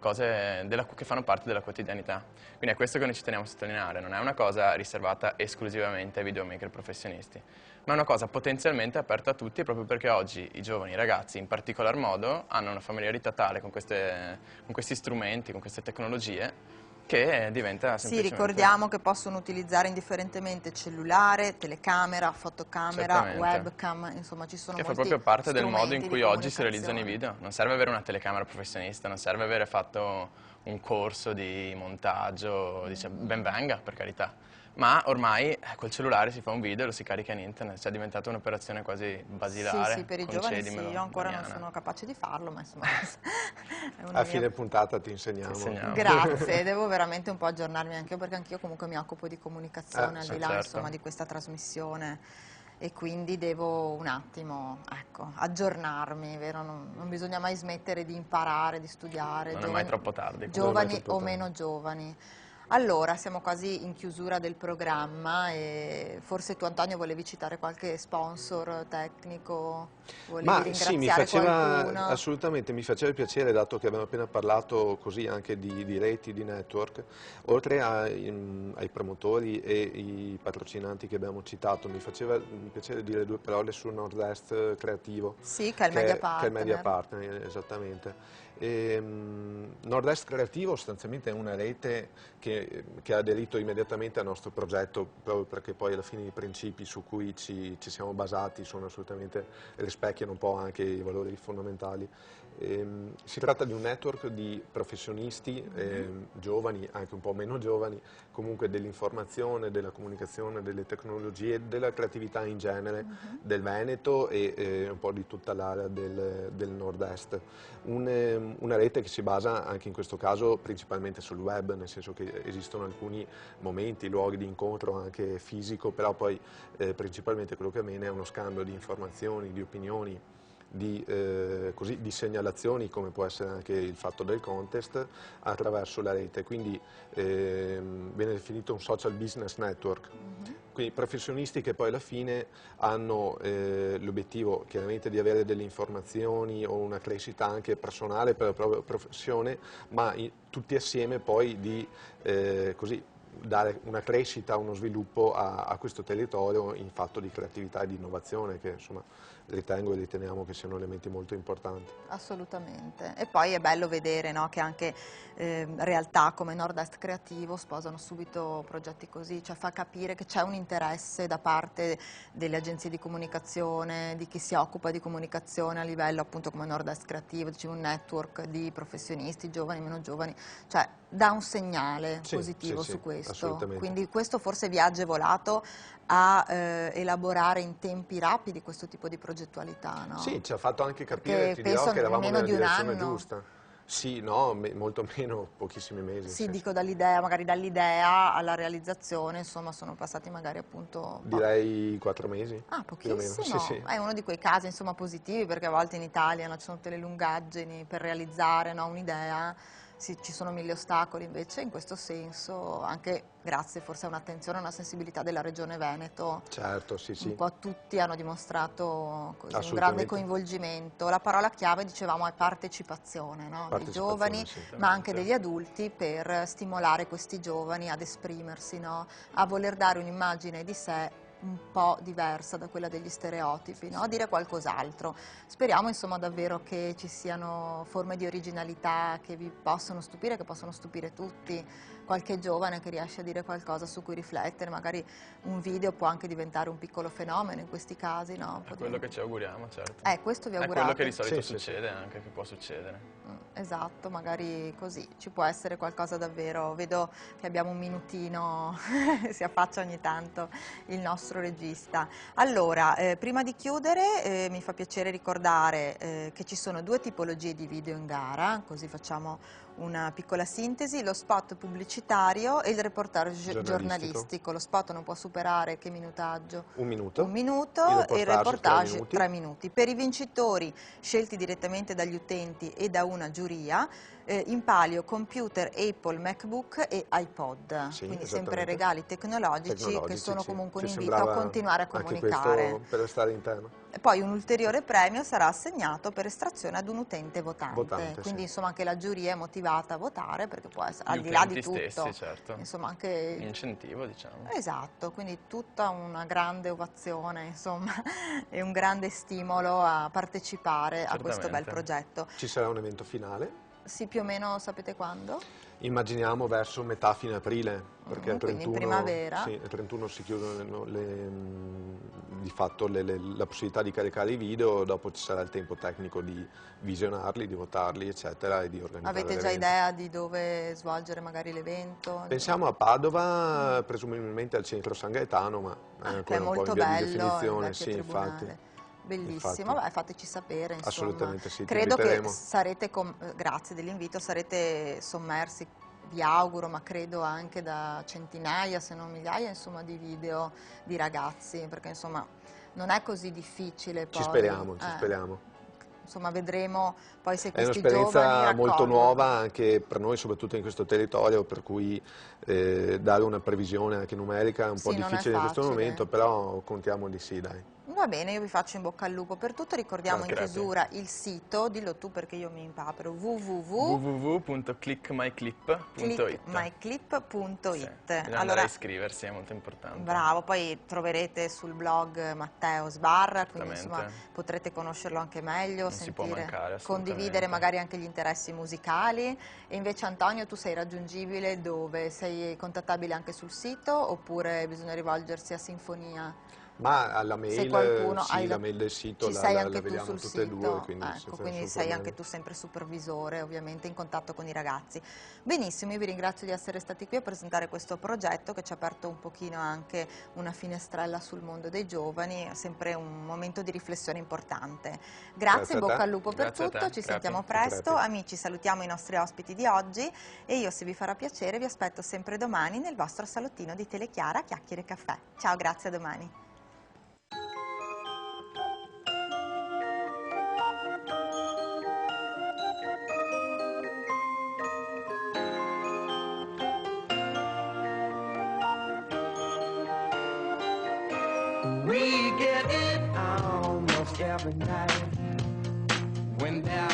S3: cose che fanno parte della quotidianità. Quindi è questo che noi ci teniamo a sottolineare, non è una cosa riservata esclusivamente ai videomaker professionisti, ma è una cosa potenzialmente aperta a tutti, proprio perché oggi i giovani, i ragazzi in particolar modo, hanno una familiarità tale con questi strumenti, con queste tecnologie, che diventa
S2: Sì,
S3: semplicemente...
S2: ricordiamo che possono utilizzare indifferentemente cellulare, telecamera, fotocamera,
S3: Certamente.
S2: webcam, insomma ci sono
S3: Che fa
S2: molti
S3: proprio parte del modo in
S2: strumenti
S3: cui
S2: di
S3: oggi si realizzano i
S2: comunicazione.
S3: video. Non serve avere una telecamera professionista, non serve avere fatto un corso di montaggio, ben venga, per carità. Ma ormai col cellulare si fa un video e lo si carica in internet, cioè è diventata un'operazione quasi basilare.
S2: Sì, per i giovani sì,
S3: concedimelo,
S2: io ancora non
S3: Damiana.
S2: sono capace di farlo, ma insomma è una
S4: A
S2: mia...
S4: fine puntata ti insegniamo.
S3: Ti insegniamo.
S2: Grazie, devo veramente un po' aggiornarmi anche perché anch'io comunque mi occupo di comunicazione al
S3: sì,
S2: di là
S3: certo.
S2: insomma di questa trasmissione e quindi devo un attimo, ecco, aggiornarmi, vero? Non bisogna mai smettere di imparare, di studiare,
S3: Non è mai troppo tardi.
S2: giovani
S4: troppo
S2: o
S4: tardi.
S2: meno giovani. Allora, siamo quasi in chiusura del programma e forse tu Antonio volevi citare qualche sponsor tecnico, volevi
S4: Sì,
S2: ringraziare qualcuno?
S4: assolutamente, mi faceva piacere, dato che abbiamo appena parlato così anche di reti, di network, oltre ai promotori e i patrocinanti che abbiamo citato, mi faceva piacere dire due parole sul Nord-Est Creativo,
S2: Sì, che è il media
S4: che è il media
S2: partner.
S4: partner, esattamente. Nord-Est Creativo sostanzialmente è una rete che ha aderito immediatamente al nostro progetto, proprio perché poi alla fine i principi su cui ci siamo basati sono assolutamente, rispecchiano un po' anche i valori fondamentali. Si tratta di un network di professionisti giovani, anche un po' meno giovani, comunque dell'informazione, della comunicazione, delle tecnologie, della creatività in genere del Veneto e un po' di tutta l'area del Nord-Est. Una rete che si basa anche in questo caso principalmente sul web, nel senso che esistono alcuni momenti, luoghi di incontro anche fisico, però poi principalmente quello che avviene è uno scambio di informazioni, di opinioni, di segnalazioni, come può essere anche il fatto del contest, attraverso la rete. Quindi viene definito un social business network. Quindi professionisti che poi alla fine hanno l'obiettivo chiaramente di avere delle informazioni o una crescita anche personale per la propria professione, ma tutti assieme poi di dare una crescita, uno sviluppo a questo territorio in fatto di creatività e di innovazione, che insomma ritengo e riteniamo che siano elementi molto importanti.
S2: Assolutamente. E poi è bello vedere, no, che anche realtà come Nord-Est Creativo sposano subito progetti così, cioè fa capire che c'è un interesse da parte delle agenzie di comunicazione, di chi si occupa di comunicazione a livello appunto come Nord-Est Creativo, dicevo un network di professionisti, giovani, meno giovani, cioè dà un segnale positivo su questo.
S4: Assolutamente.
S2: Quindi questo forse vi ha agevolato a elaborare in tempi rapidi questo tipo di progettualità, no?
S4: Sì, ci ha fatto anche capire,
S2: Perché
S4: ti dirò,
S2: penso
S4: che eravamo
S2: meno
S4: nella
S2: di un
S4: direzione
S2: anno.
S4: giusta. Sì, no, molto meno, pochissimi mesi.
S2: Sì, dico dall'idea, magari dall'idea alla realizzazione, insomma, sono passati magari appunto
S4: Direi 4 mesi.
S2: Ah,
S4: Più o meno.
S2: pochissimo.
S4: Sì, sì.
S2: È uno di quei casi, insomma, positivi, perché a volte in Italia, no, ci sono tutte le lungaggini per realizzare, no, un'idea, ci sono mille ostacoli, invece in questo senso, anche grazie forse a un'attenzione e una sensibilità della Regione Veneto,
S4: Certo, sì,
S2: un
S4: sì.
S2: po' tutti hanno dimostrato così, un grande
S4: Assolutamente.
S2: coinvolgimento. La parola chiave, dicevamo, è partecipazione, no, dei
S4: Partecipazione,
S2: giovani,
S4: sì.
S2: ma anche degli adulti, per stimolare questi giovani ad esprimersi, no, a voler dare un'immagine di sé un po' diversa da quella degli stereotipi, no? A dire qualcos'altro. Speriamo insomma davvero che ci siano forme di originalità che vi possono stupire, che possono stupire tutti, qualche giovane che riesce a dire qualcosa su cui riflettere, magari un video può anche diventare un piccolo fenomeno in questi casi, no?
S3: È quello che ci auguriamo, certo.
S2: Questo vi
S3: È
S2: augurate.
S3: quello che di solito
S4: Sì, sì,
S3: succede anche, che può succedere.
S2: Esatto, magari così ci può essere qualcosa davvero. Vedo che abbiamo un minutino, si affaccia ogni tanto il nostro regista. Allora, prima di chiudere mi fa piacere ricordare che ci sono due tipologie di video in gara, così facciamo una piccola sintesi: lo spot pubblicitario e il reportage giornalistico. Lo spot non può superare che minutaggio?
S4: 1 minuto.
S2: Un minuto e il
S4: 3
S2: reportage
S4: minuti.
S2: 3 minuti. Per i vincitori scelti direttamente dagli utenti e da una giuria, in palio computer Apple, MacBook e iPod,
S4: Sì,
S2: quindi sempre
S4: esattamente.
S2: regali tecnologici che sono
S4: sì.
S2: comunque un
S4: Ci
S2: invito a
S4: sembrava
S2: continuare a
S4: anche
S2: comunicare.
S4: questo per restare in tema.
S2: E poi un ulteriore premio sarà assegnato per estrazione ad un utente votante, quindi
S4: sì.
S2: insomma anche la giuria è motivata a votare, perché può essere al
S3: Gli
S2: di là di
S3: utenti
S2: tutto,
S3: stessi, certo.
S2: insomma anche
S3: Incentivo, diciamo.
S2: esatto, quindi tutta una grande ovazione, insomma, e un grande stimolo a partecipare a questo bel
S3: Certamente.
S2: progetto.
S4: Ci sarà un evento finale?
S2: Sì, più o meno sapete quando?
S4: Immaginiamo verso metà fine aprile, perché il
S2: Quindi in
S4: 31,
S2: primavera.
S4: sì, il 31 si chiudono di fatto la possibilità di caricare i video, dopo ci sarà il tempo tecnico di visionarli, di votarli, eccetera, e di organizzare
S2: Avete già
S4: l'evento.
S2: idea di dove svolgere magari l'evento?
S4: Pensiamo a Padova, presumibilmente al centro San Gaetano, ma è
S2: Che è
S4: ancora un po'
S2: molto
S4: in via di
S2: bello, il
S4: definizione,
S2: vecchio
S4: sì, infatti.
S2: tribunale. Bellissimo,
S4: Infatti.
S2: vabbè, fateci sapere, insomma.
S4: Assolutamente sì, ti
S2: Credo che
S4: inviteremo.
S2: sarete, grazie dell'invito, sarete sommersi, vi auguro, ma credo anche da centinaia, se non migliaia, insomma, di video di ragazzi, perché insomma non è così difficile poi.
S4: Ci speriamo.
S2: Insomma, vedremo poi se
S4: È
S2: questi giovani
S4: un'esperienza molto
S2: raccolgono.
S4: nuova anche per noi, soprattutto in questo territorio, per cui dare una previsione anche numerica è un po'
S2: Sì, non è
S4: difficile in questo
S2: facile.
S4: momento, però contiamo di sì, dai.
S2: Va bene, io vi faccio in bocca al lupo per tutto. Ricordiamo in
S3: Grazie.
S2: chiusura il sito, dillo tu perché io mi impapero,
S3: www.clickmyclip.it.
S2: clickmyclip.it.
S3: Sì, bisogna andare
S2: Allora,
S3: a iscriversi, è molto importante.
S2: bravo, poi troverete sul blog Matteo Sbarra, quindi
S3: Certamente.
S2: insomma potrete conoscerlo anche meglio,
S3: Non si può mancare, assolutamente.
S2: condividere magari anche gli interessi musicali. E invece Antonio, tu sei raggiungibile dove? Sei contattabile anche sul sito oppure bisogna rivolgersi a Sinfonia?
S4: Ma alla
S2: Se
S4: mail,
S2: qualcuno
S4: sì,
S2: hai
S4: la mail del sito
S2: ci
S4: la
S2: sei anche tu
S4: vediamo
S2: sul
S4: tutte e
S2: sito,
S4: due, quindi
S2: ecco,
S4: senza
S2: quindi
S4: nessun
S2: sei
S4: problema.
S2: anche tu sempre supervisore, ovviamente in contatto con i ragazzi. Benissimo, io vi ringrazio di essere stati qui a presentare questo progetto che ci ha aperto un pochino anche una finestrella sul mondo dei giovani, è sempre un momento di riflessione importante. Grazie,
S4: Grazie a
S2: bocca
S4: te.
S2: al lupo per
S3: Grazie a te,
S2: tutto, ci
S3: grazie.
S2: sentiamo
S4: Grazie.
S2: presto, amici, salutiamo i nostri ospiti di oggi e io, se vi farà piacere, vi aspetto sempre domani nel vostro salottino di Telechiara Chiacchiere Caffè. Ciao, grazie, a domani.
S1: We get it almost every night when that